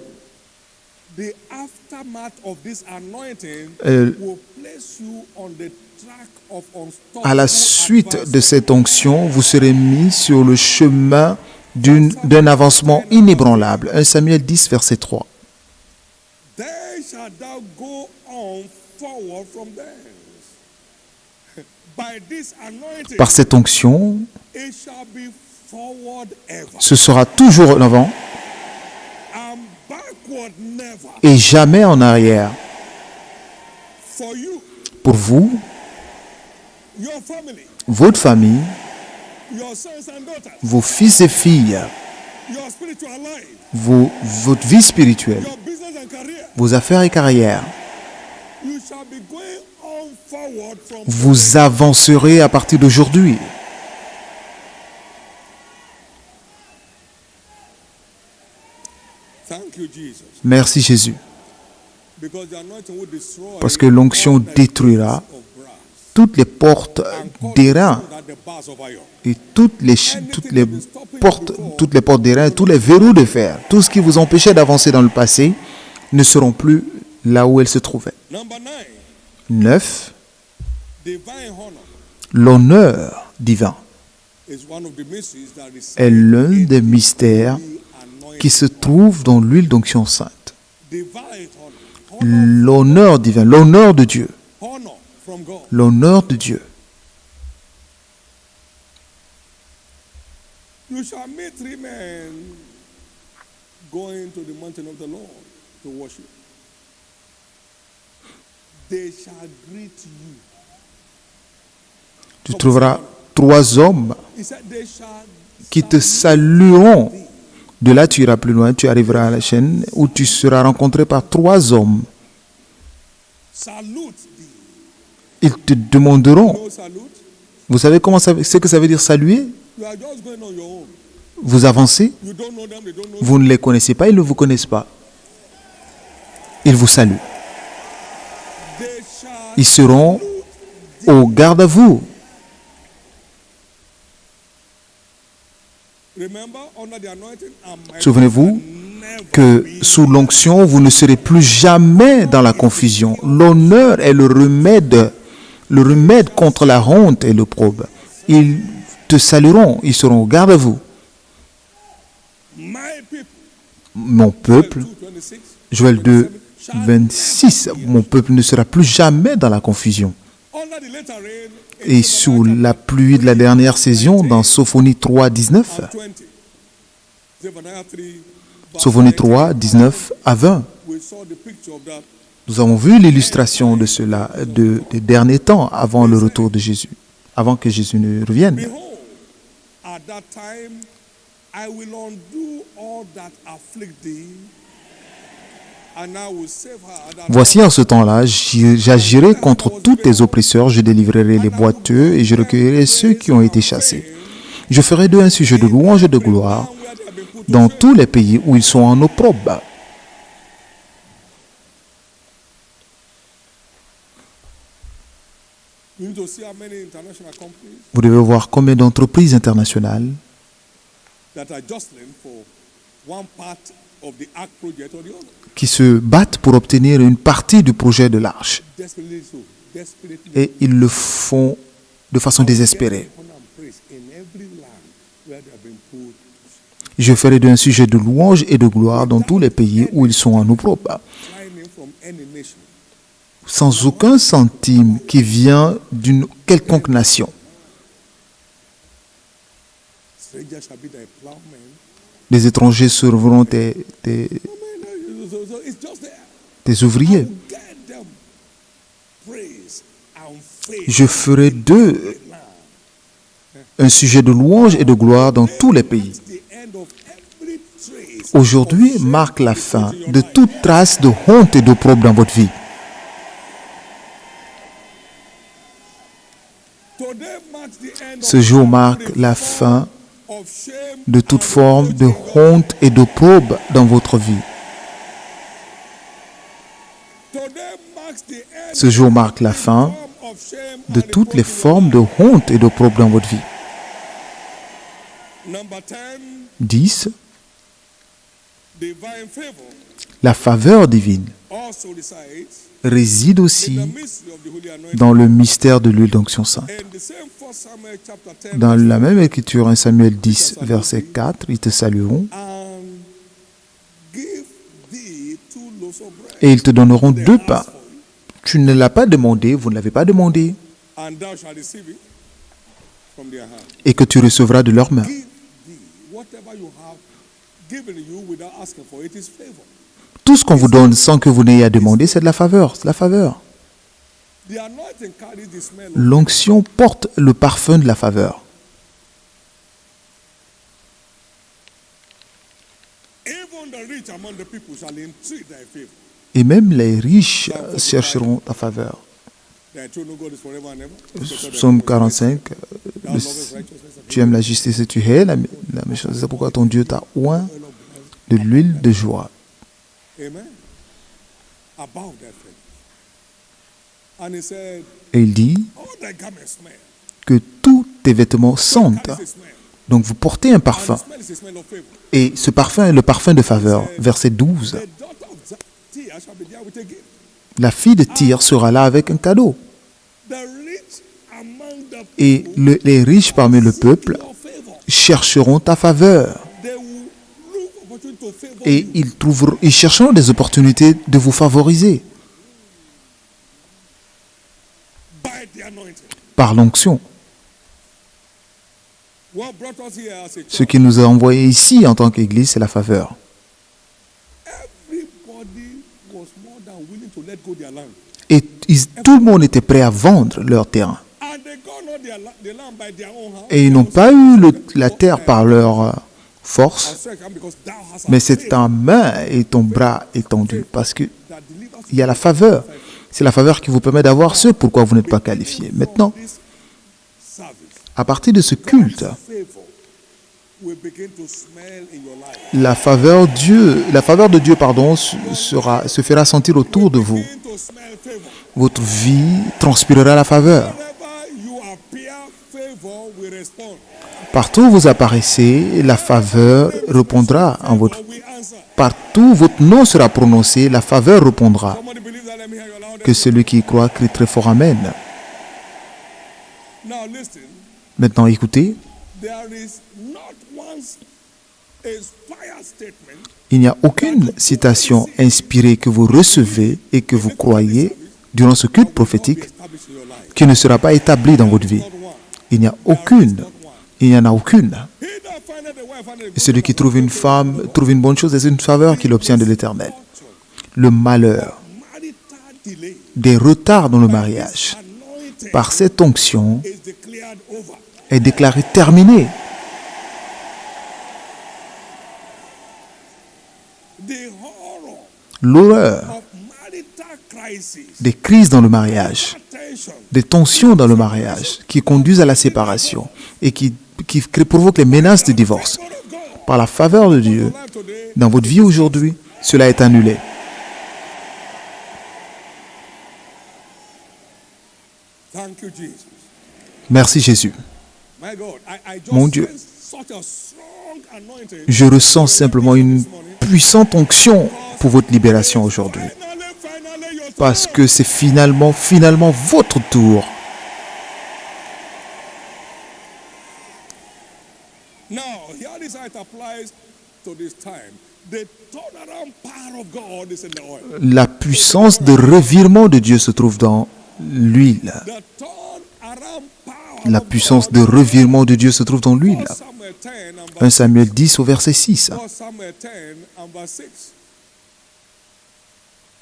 À la suite de cette onction, vous serez mis sur le chemin d'un avancement inébranlable. 1 Samuel 10, verset 3. Par cette onction, ce sera toujours en avant et jamais en arrière. Pour vous, your family, votre famille, your sons and daughters, vos fils et filles, your spiritual life, votre vie spirituelle, your business and career. vos affaires et carrières. You shall be going on forward from Vous avancerez à partir d'aujourd'hui. Thank you, Jesus. Merci Jésus. Because the anointing will destroy Parce que l'onction all the détruira gates of brass toutes les portes and cause d'airain that the bars of iron. et toutes les portes d'airain, tous les verrous de fer, tout ce qui vous empêchait d'avancer dans le passé ne seront plus là où elles se trouvaient. Number 9, 9. divine honor L'honneur divin is one of the mysteries that is est l'un des mystères qui se trouve dans l'huile d'onction sainte. divine honor. L'honneur divin, l'honneur de Dieu, Honor from God. l'honneur de Dieu. You shall meet 3 men going to the mountain of the Lord to worship. They shall greet you. Tu trouveras 3 hommes He said, they shall qui te salueront. De là, tu iras plus loin, tu arriveras à la chaîne où tu seras rencontré par 3 hommes. salute thee. Ils te demanderont. No salute. Vous savez ce que ça veut dire saluer? You are just going on your own. Vous avancez, You don't know them, they don't know you. vous ne les connaissez pas, ils ne vous connaissent pas. Ils vous saluent. They shall Ils seront au garde à vous. remember under the anointing and my Souvenez-vous never que be sous l'onction, vous ne serez plus jamais dans la confusion. L'honneur est le remède contre la honte et l'opprobre. Ils te salueront, ils seront au garde à vous. my people. Mon peuple, 2:26. Joël 2, 26, mon peuple ne sera plus jamais dans la confusion. Under the later rain Et sous la pluie de la dernière saison, dans Sophonie 3, 19, 20. Zephaniah 3, verse Sophonie 19, 3, 19 à 20, we saw the picture of that. nous avons vu l'illustration de cela, des derniers temps, avant le retour de Jésus, avant que Jésus ne revienne. Behold, at that time I will undo all that afflict thee, and I will save her that Voici en ce temps-là, j'agirai contre tous tes oppresseurs, je délivrerai les boiteux et je recueillerai ceux qui ont été chassés. Je ferai d'eux un sujet de louange et de gloire where they have been put to dans shame. tous les pays où ils sont en opprobre. You need to see how many international companies Vous devez voir combien d'entreprises internationales that are jostling for one part of the Ark project or the other. qui se battent pour obtenir une partie du projet de l'arche. Desperately so. Desperately. Et ils le font de façon désespérée. Honor and praise in every land where they have been put. Je ferai d'un sujet de louange et de gloire dans tous les pays où ils sont en opprobre, Flying in from any nation. sans aucun centime qui vient d'une quelconque nation. Strangers shall be thy plowmen. Les étrangers seront tes So it's just there. ouvriers. Get them praise and faith. Je ferai d'eux un sujet de louange et de gloire dans tous les pays. The end of every trace. Aujourd'hui marque la fin de toute trace de honte et d'opprobre dans votre vie. Today marks the end Ce jour marque la fin of shame de toute forme de honte et d'opprobre dans votre vie. Today marks the end Ce jour marque la fin of shame de and toutes les reproach. formes de honte et d'opprobre dans votre vie. Number 10, 10. divine favor La faveur divine also resides réside in aussi the mystery of the holy anointing. dans le mystère de l'huile d'onction sainte. And the same 1 Samuel chapter 10 Dans la même écriture, 1 Samuel 10, verset 4, ils te salueront and give thee 2 loaves of bread. et ils te donneront 2 pains. Tu ne l'as pas demandé, vous ne l'avez pas demandé, And thou shalt receive it from their hand. et que tu recevras de leurs mains. Give thee whatever you have given you without asking for it is favor. Tout ce qu'on vous donne sans que vous n'ayez à demander, c'est de la faveur. C'est de la faveur. The anointing carries the smell of L'onction porte le parfum de la faveur. even the rich among the people shall entreat thy favor. Et même les riches chercheront ta faveur. Thy throne, O God, is forever and ever. Psaume 45, Thou lovest righteousness and tu aimes la justice et tu hais la méchanceté. C'est pourquoi ton Dieu t'a oint de l'huile de joie. amen. Above that thing. And he said, Et il dit all thy garments smell. que tous tes vêtements sentent. Carries a smell. Donc vous portez un And parfum. the smell is a smell of favor. Et ce parfum est le parfum de faveur. Verset 12. The daughter of Tyre shall be there with a gift. La fille de Tyr sera là avec un cadeau. The rich among the Et people les riches parmi le peuple your favor. chercheront ta faveur. They will look for opportunity to favor Et you. ils chercheront des opportunités de vous favoriser By the anointing. par l'onction. What brought us here as a Ce church? qui nous a envoyés ici en tant qu'Église, c'est la faveur. Everybody was more than willing to let go their land. Et tout le monde était prêt à vendre leur terrain. And they got not the land by their own hand. Et ils n'ont pas eu la terre par leur force, Because thou hast mais c'est ta main et ton bras étendu. Parce qu'il that delivers y a la faveur. C'est la faveur qui vous permet d'avoir ce pourquoi vous n'êtes pas qualifié. Maintenant, this service. à partir de ce culte, Favor will begin to smell in your life. la faveur de Dieu, se fera sentir autour de vous. Begin to smell favor. Votre vie transpirera la faveur. Wherever you appear, favor will respond. Partout où vous apparaissez, la faveur répondra en votre. Or we answer. Partout où votre nom sera prononcé, la faveur répondra. Somebody believe that. Let me hear your loudest. Que celui qui y croit crie très fort Amen. Now listen. Maintenant, écoutez, There is not once inspired statement il n'y a aucune citation inspirée que vous recevez et que vous croyez durant ce culte prophétique established in your life. qui ne sera pas établie dans votre vie. Not one. Il n'y a aucune. Il n'y en a aucune. He that findeth a wife findeth a Et good celui qui trouve une femme trouve une bonne chose et c'est une faveur qu'il obtient de l'Éternel. Le malheur, marital delay. des retards dans le mariage, Anointing par cette onction, is declared over. est déclaré terminé. The horror L'horreur of marital crisis, des crises dans le mariage, tension, des tensions dans le mariage qui conduisent à la séparation et qui provoquent les menaces de divorce. God of God. Par la faveur de Dieu, Life today, dans votre vie aujourd'hui, cela est annulé. thank you, Jesus. Merci Jésus. My God, I just Mon Dieu. sense such a strong anointing. Je ressens simplement une puissante onction pour votre libération aujourd'hui. Finally, your Parce que c'est finalement votre tour. Now, here this it applies to this time. The turnaround power of God is in the oil. La puissance de revirement de Dieu se trouve dans l'huile. The turnaround power La of puissance God de revirement de Dieu se trouve dans l'huile. 1 Samuel 10 and 1 verse, Samuel 10 au verset 6. 1 Samuel 10 and verse 6.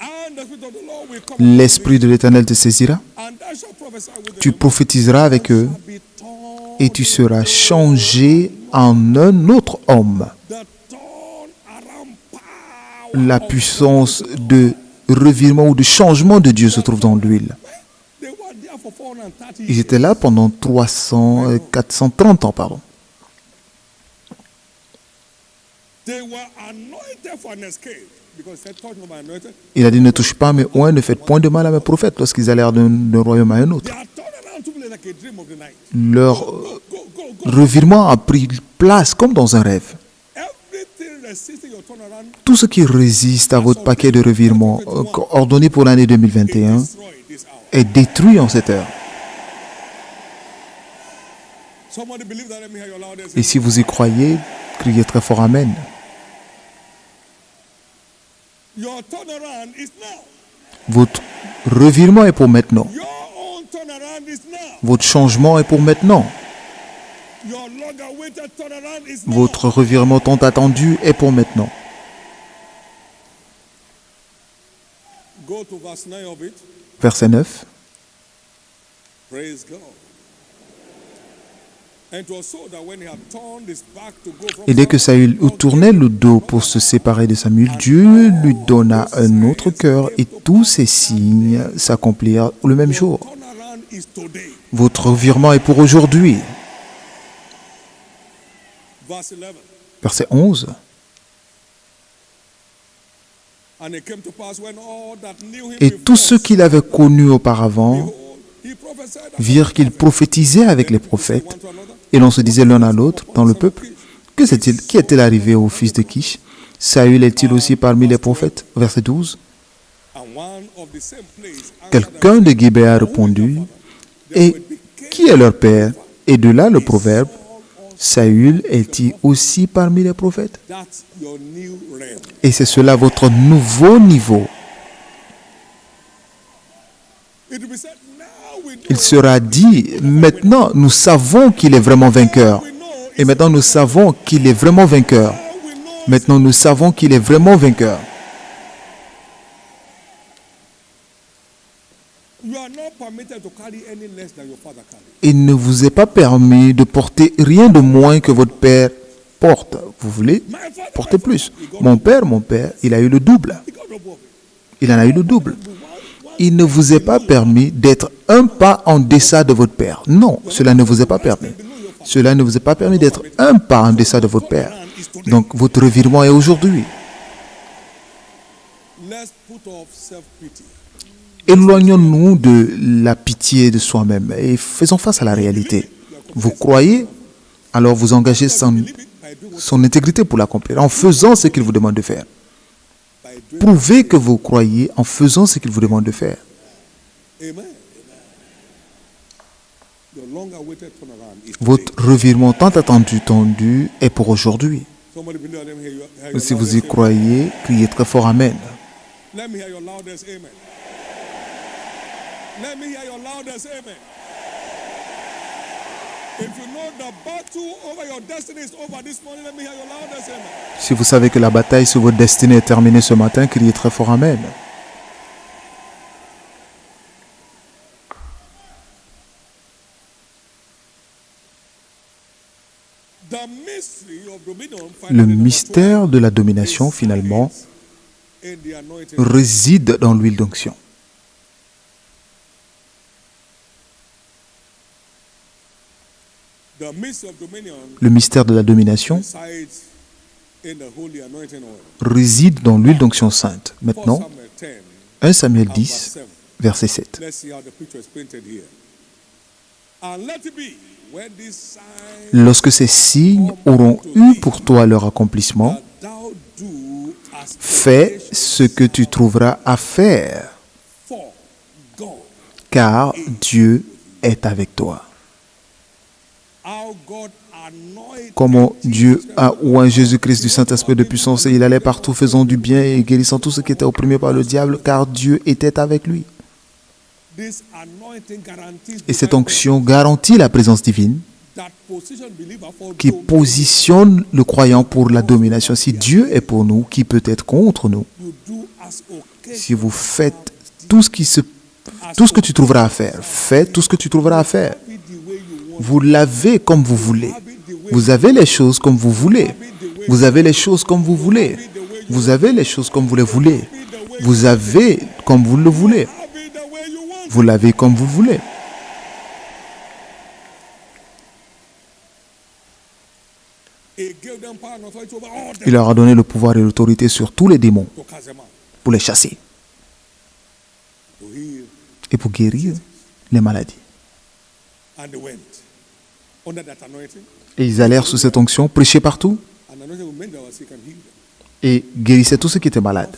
And the Spirit of the Lord will come upon L'Esprit de l'Éternel te saisira, thee, and thou shalt prophesy with tu them, prophétiseras avec eux shall be turned et tu seras changé en un autre homme. the turnaround power La of puissance de revirement ou de changement de Dieu se trouve dans l'huile. They were there for 430 Ils years. étaient là pendant 430 ans, pardon. They were anointed for an escape. Because they touch not my anointed. Il a dit, ne touche pas mes oins, ne faites point de mal à mes prophètes lorsqu'ils allèrent d'un royaume à un autre. They are turnaround to be like a dream of the night. Leur Go, go, go. revirement a pris place comme dans un rêve. Everything resisting your turnaround Tout ce qui résiste à votre paquet de revirements ordonné pour l'année 2021 destroyed this hour. est détruit en cette heure. Somebody believe that. Let me hear your loudest. Et si vous y croyez, criez très fort Amen. Your turnaround is now. Votre revirement est pour maintenant. Your own turnaround is now. Votre changement est pour maintenant. Your long awaited turnaround is now. Votre revirement tant attendu est pour maintenant. Go to verse 9 of it. Verset 9. Praise God. And it was so that when he had turned his back to go from Et dès que Saül tournait le dos pour se séparer de Samuel, Dieu lui donna un autre cœur et tous ces signes s'accomplirent le même jour. turnaround is today. Votre revirement est pour aujourd'hui. Verse 11. Verset 11. And it came to pass when all that knew him Et tous ceux qui l'avaient connu auparavant he prophesied virent qu'il prophétisait avec les prophètes, et l'on se disait l'un à l'autre dans le peuple, que c'est-il, qui est-il arrivé au fils de Kish? Saül est-il aussi parmi les prophètes? Verset 12. and one of the same place. Quelqu'un de Gibée a répondu, et qui est leur père? Et de là le proverbe, Saül est-il aussi parmi les prophètes? That's your new realm. Et c'est cela votre nouveau niveau. It will be said, now we know. Il sera dit, maintenant nous savons qu'il est vraiment vainqueur. Et maintenant nous savons qu'il est vraiment vainqueur. Maintenant nous savons qu'il est vraiment vainqueur. You are not permitted to carry any less than your father carried. Il ne vous est pas permis de porter rien de moins que votre père porte. Vous voulez porter plus. Mon père, il a eu le double. He got no problem. Il en a eu le double. Il ne vous est pas permis d'être un pas en deçà de votre père. Non, cela ne vous est pas permis. Cela ne vous est pas permis d'être un pas en deçà de votre père. Donc votre revirement est aujourd'hui. Let's put off self-pity. Éloignons-nous de la pitié de soi-même et faisons face à la réalité. Vous croyez, alors vous engagez son intégrité pour l'accomplir, en faisant ce qu'il vous demande de faire. Prouvez que vous croyez en faisant ce qu'il vous demande de faire. Amen. Your long-awaited turnaround is Votre revirement tant attendu est pour aujourd'hui. somebody believe them here. Hear your Si vous y loudest croyez, criez très fort Amen. amen. Let me hear your loudest amen. Let me hear your loudest amen. If you know the battle over your destiny is over this morning, let me hear your loudest amen. Si vous savez que la bataille sur votre destinée est terminée ce matin, criez très fort Amen. The mystery of dominion Le finally, mystère de la domination, finalement, in the anointing. réside dans l'huile d'onction. The mystery of dominion Le mystère de la domination resides in the holy anointing oil. réside dans l'huile d'onction sainte. 1 Maintenant, Samuel 10, 1 Samuel and verse 10, 7. verset 7. Let's see how the picture is painted here. And let it be when these signs Lorsque ces signes auront eu pour toi leur accomplissement, that thou do as fais ce que tu trouveras à faire, for God. car Dieu est avec toi. How God anointed Comment Dieu a oint Jésus-Christ du Saint-Esprit de puissance et il allait partout faisant du bien et guérissant tout ce qui était opprimé par le diable, car Dieu était avec lui. this anointing guarantees Et cette divine onction garantit la présence divine that position believer for qui dominion. positionne le croyant pour la domination. Si Dieu est pour nous, qui peut être contre nous? You do as occasion. Si vous faites tout ce que tu trouveras à faire, fais tout ce que tu trouveras à faire. Be the way you want. Vous l'avez comme vous voulez. Vous avez les choses comme vous voulez. Vous avez les choses comme vous voulez. Vous avez les choses comme vous les voulez. Vous avez comme vous le voulez. Have it the way you want. Vous l'avez comme vous voulez. He gave them power and authority over all them Il leur a donné le pouvoir et l'autorité sur tous les démons to cast them out, pour les chasser to heal. et pour guérir les maladies. And they went under that anointing. Et ils allèrent sous cette onction, prêcher partout And anointing will make them sick and heal them. et guérissaient tous ceux qui étaient malades.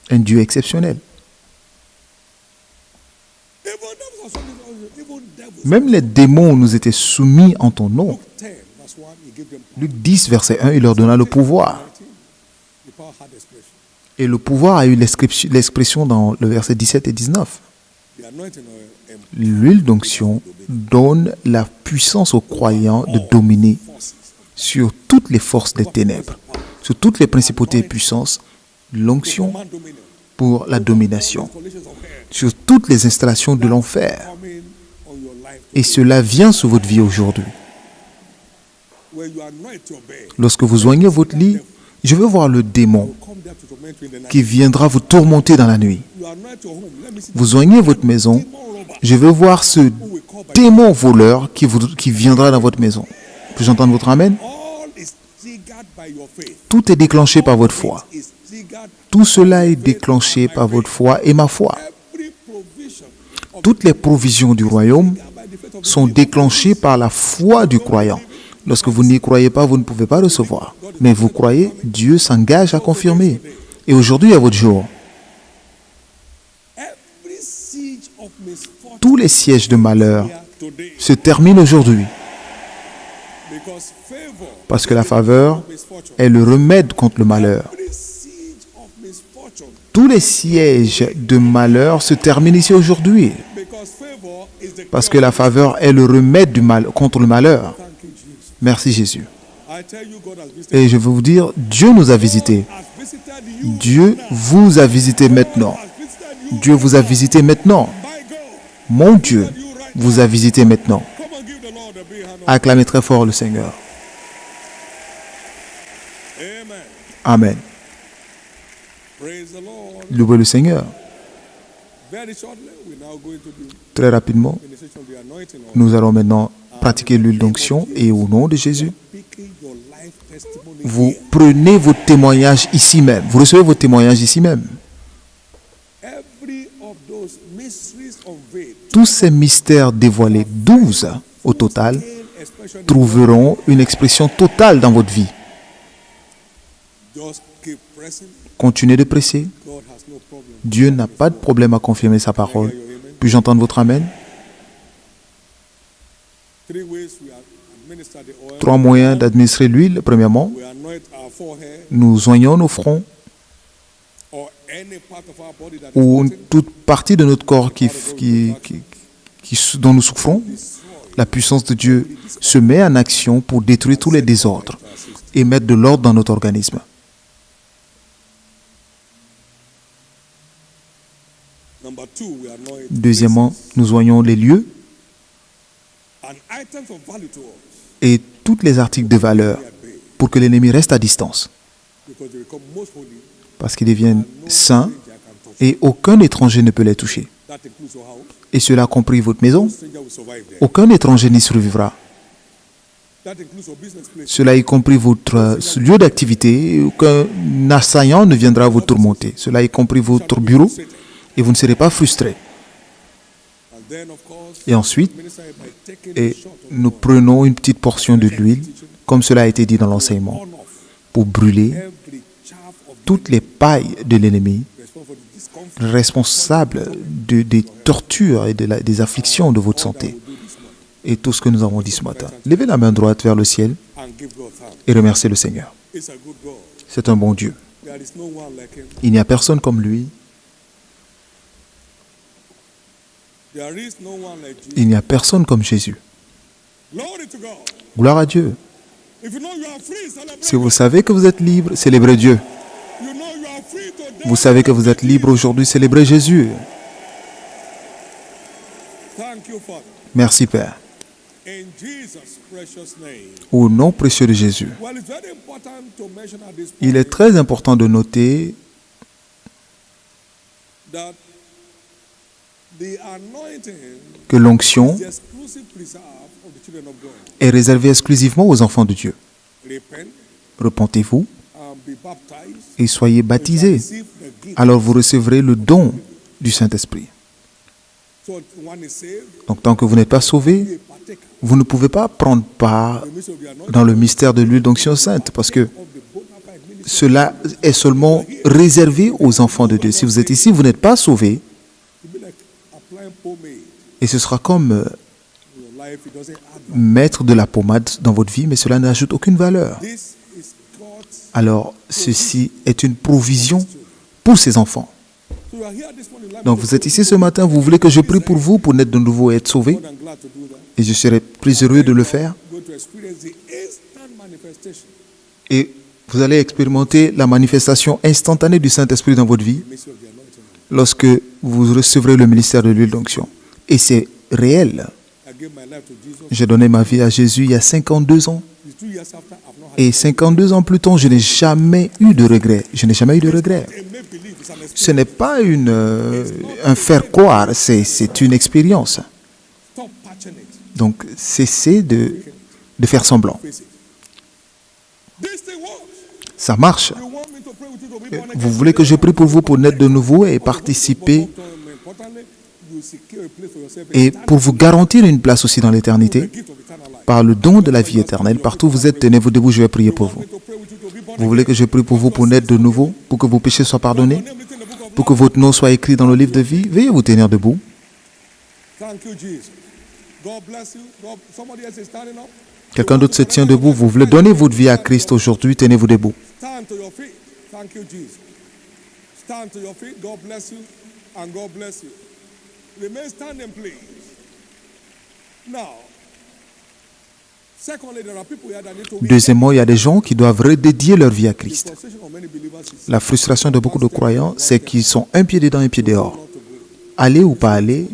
Un Dieu exceptionnel. Even devils are subject to even devils. Même les démons nous étaient soumis en ton nom. 10, verse 1, he gave them Luc 10, verset 1, il leur donna le pouvoir. anointing. The power had expression. Et le pouvoir a eu l'expression dans le verset 17 et 19. The anointing oil L'huile d'onction donne la puissance aux croyants de dominer forces. sur toutes les forces des ténèbres, sur toutes les principautés et puissances, l'onction Command dominion. pour la domination, Coalitions of hell sur toutes les installations de l'enfer coming on your Et cela vient sur votre vie aujourd'hui. When you anoint your bed, Lorsque vous soignez votre lit, je veux voir le démon come there to torment you in the night. qui viendra vous tourmenter dans la nuit. You anoint your home. Let me see Vous soignez votre maison, je veux voir ce démon voleur qui viendra dans votre maison. Puis-je entendre votre amen? all is triggered by your faith. Tout est déclenché par votre foi. Is triggered Tout cela est déclenché par votre foi et ma foi. every provision of Toutes les provisions du royaume by the faith of sont déclenchées par la foi du croyant. Lorsque vous n'y croyez pas, vous ne pouvez pas recevoir. Mais vous croyez, Dieu s'engage à confirmer. Et aujourd'hui est votre jour. every siege of misfortune Tous les sièges de malheur here today. se terminent aujourd'hui. Because favor Parce que la faveur misfortune. est le remède contre le malheur. Every siege of misfortune. Tous les sièges de malheur se terminent ici aujourd'hui. Because favor is the Parce que la faveur est le remède du mal, contre le malheur. thank you, Jesus. Merci Jésus. I tell you, God has visited Et je veux vous dire, Dieu nous a visités. has visited you. Dieu vous a visité maintenant. Has visited you. Dieu vous a visité maintenant. My God, Mon Dieu vous a visité maintenant. come and give the Lord a big hand. Acclamez très fort le Seigneur. Amen. Amen. Praise the Lord. Louez le Seigneur. Very shortly, we're now going to do Très rapidement, ministration of the anointing oil. nous allons maintenant pratiquer l'huile d'onction et au nom de Jésus, Speaking your life testimony vous here. prenez votre témoignage ici même. Vous recevez votre témoignage ici même. Every of those mysteries unveiled, Tous ces mystères dévoilés, 12 au total, expression, trouveront une expression totale dans votre vie. just keep pressing. Continuez de presser. God has no problem. Dieu n'a pas de problème à confirmer sa parole. Puis-je entendre votre amen? 3 ways we administer the oil. 3 moyens d'administrer l'huile. Premièrement, We anoint our forehead nous oignons nos fronts or any part of our body that is ou hurting. toute partie de notre corps dont nous souffrons. La puissance de Dieu se met en action pour détruire tous les désordres et mettre de l'ordre dans notre organisme. Number 2, we anoint Deuxièmement, nous oignons les lieux an item of value to us et tous les articles de valeur at bay pour que l'ennemi reste à distance, because they become most holy. parce qu'ils deviennent saints Stranger can touch. et aucun étranger ne peut les toucher. That includes your house. Et cela compris votre maison, Stranger will survive there. aucun étranger n'y survivra. That includes your business place. Cela y compris votre lieu d'activité, aucun assaillant ne viendra vous tourmenter. Cela y compris votre bureau et vous ne serez pas frustré. And then, of course, Et ensuite, minister it by taking et a shot of nous prenons une petite portion de l'huile, comme cela a été dit dans l'enseignement, on off pour brûler every chaff of toutes les pailles de l'ennemi, responsible for the discomfort responsables des tortures et des afflictions de votre santé. we do this morning. Et tout ce que nous avons dit ce matin. Levez la main droite vers le ciel And give God thanks. et remerciez le Seigneur. It's a good God. C'est un bon Dieu. There is no one like him. Il n'y a personne comme lui. There is no one like Jesus. Il n'y a personne comme Jésus. Glory to God. Gloire à Dieu. If you know you are free, celebrate. Si vous savez que vous êtes libre, célébrez Dieu. You know you are free today. Vous savez que vous êtes libre aujourd'hui, célébrez Jésus. Thank you, Father. Merci Père. In Jesus' precious name. Au nom précieux de Jésus. Well, it's very important to mention at this point Il est très important de noter that the anointing que l'onction is the exclusive preserve of the children of God. est réservée exclusivement aux enfants de Dieu. Repent Repentez-vous and be baptized. et soyez baptisés. Receive the gift. Alors vous recevrez le don du Saint-Esprit. So one is saved, Donc tant que vous n'êtes pas sauvés, be a partaker. vous ne pouvez pas prendre part The mystery of the anointing dans le mystère de l'huile d'onction sainte parce que of the bona fide ministry. cela est seulement réservé aux enfants de Dieu. Si vous êtes ici, vous n'êtes pas sauvés It be like applying pomade et ce sera comme in your life. It doesn't add value. mettre de la pommade dans votre vie, mais cela n'ajoute aucune valeur. This is God's. Alors, ceci est une provision pour ces enfants. So you are here this morning. Like Donc, vous êtes ici ce matin, vous voulez que je prie pour vous, pour naître de nouveau et être sauvé, more than glad to do that. et je serai plus heureux de le faire. Going to experience the instant manifestation. Et vous allez expérimenter la manifestation instantanée du Saint-Esprit dans votre vie Mystery of the anointing. lorsque vous recevrez le ministère de l'huile d'onction. Et c'est réel. I gave my life to Jesus. J'ai donné ma vie à Jésus il y a 52 ans. It's 2 years after I've not had Et 52 ans plus tard, je n'ai jamais eu de regrets. Je n'ai jamais eu de regrets. a make-believe. It's an experience. Ce n'est pas un faire croire, c'est une expérience. Stop patching it. Donc, cessez de faire semblant. Face it. This thing works. Ça marche. You want me to pray with you to be born again? Vous voulez que je prie pour vous pour naître de nouveau et participer Importantly, you secure a place for yourself. et pour vous garantir une place aussi dans l'éternité The gift of eternal life. par le don de la vie éternelle. Partout où vous êtes, tenez-vous debout, je vais prier pour vous. To pray with you to be born Vous voulez que je prie pour vous pour naître de nouveau, pour que vos péchés soient pardonnés, again. Name it in the book of pour que votre nom soit écrit dans le livre de vie? Veuillez vous tenir debout. Thank you, Jesus. God bless you. Somebody else is standing up. Quelqu'un d'autre se tient debout. Vous voulez donner votre vie à Christ aujourd'hui, tenez-vous debout. Stand to your feet. Thank you, Jesus. Stand to your feet. God bless you. And God bless you. Remain standing, please. Now, secondly, there are people here that need to be. Deuxièmement, il y a des gens qui doivent redédier leur vie à Christ. The frustration of many believers is La frustration de beaucoup de croyants, c'est qu'ils sont un pied dedans, un pied dehors. not to go. Aller ou pas aller,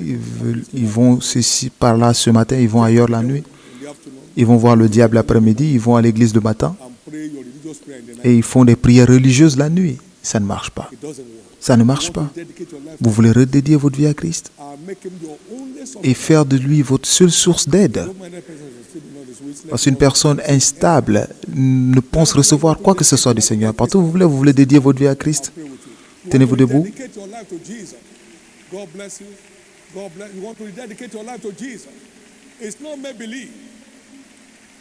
ils vont ceci par là ce matin, ils vont ailleurs la nuit. In the afternoon Ils vont voir le diable l'après-midi, ils vont à l'église le matin and pray your religious prayer in the night. et ils font des prières religieuses la nuit. Ça ne marche pas. It doesn't work. Ça ne marche pas. Dedicate your life Vous voulez redédier votre vie à Christ and make him your only source. et faire de lui votre seule source d'aide. So many persons will still be not this witness. Parce qu'une personne instable ne pense recevoir quoi que ce soit du Seigneur. Partout où vous voulez dédier votre vie à Christ. Pray with you. Tenez-vous debout. Dedicate your life to Jesus. God bless you. God bless you. Want to rededicate your life to Jesus. It's not make believe.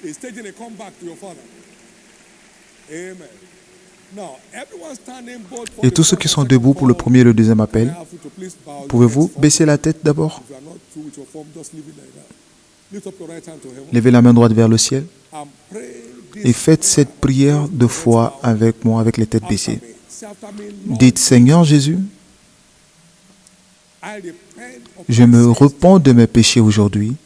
It's taking a comeback to your Father. Amen. Now, everyone standing both for Et the tous ceux first qui and sont second debout pour le call, premier et le deuxième I appel, have you to please bow your pouvez-vous heads forward. baisser la tête d'abord? If you are not through with your form, just leave it like that. Lift up your right hand to heaven Levez la main droite vers le ciel and pray et this faites cette prière de foi avec moi, avec les têtes after baissées. me. Say after me, Lord, Dites, Seigneur Jésus, I repent of je my me sins, repens de mes péchés aujourd'hui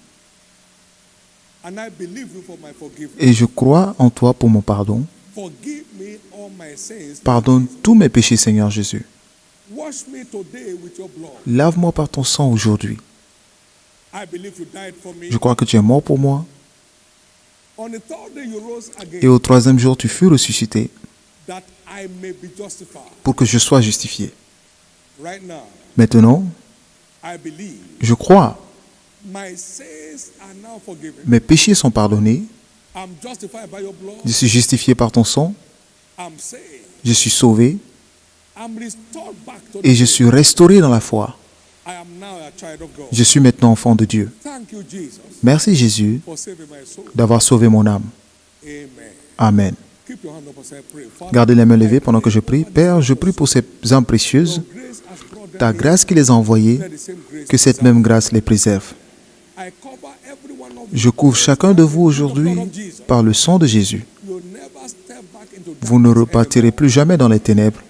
and I believe you for my forgiveness. et je crois en toi pour mon pardon. Forgive me all my sins. Pardonne tous mes péchés, Seigneur Jésus. Wash me today with your blood. Lave-moi par ton sang aujourd'hui. I believe you died for me. Je crois que tu es mort pour moi On the third day you rose again, et au troisième jour tu fus ressuscité that I may be justified. pour que je sois justifié. Right now, Maintenant, I believe je crois, my sins are now forgiven. mes péchés sont pardonnés, I'm justified by your blood. je suis justifié par ton sang, I'm saved. je suis sauvé I'm restored back to et the je faith. suis restauré dans la foi. I am now a child of God. Je suis maintenant enfant de Dieu. Thank you, Jesus, Merci Jésus for saving my soul. d'avoir sauvé mon âme. Amen. Amen. Keep your hand up as I pray. Father, Gardez les mains levées pendant que je prie. Père, je prie pour ces âmes précieuses, grace has brought them ta here. grâce qui les a envoyées, Let the same grace que cette même grâce les préserve. I cover every one of Je you. couvre chacun de vous aujourd'hui par le sang de Jésus. You'll never step back into Vous ne darkness repartirez anymore. plus jamais dans les ténèbres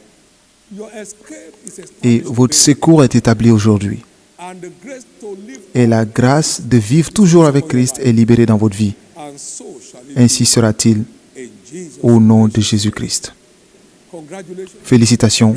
Your escape is et established votre today. secours est établi aujourd'hui. And the grace to live Et la grâce de vivre toujours avec Christ est libérée dans votre vie. and so shall it Ainsi sera-t-il be in Jesus. au nom de Jésus-Christ. Congratulations. Félicitations.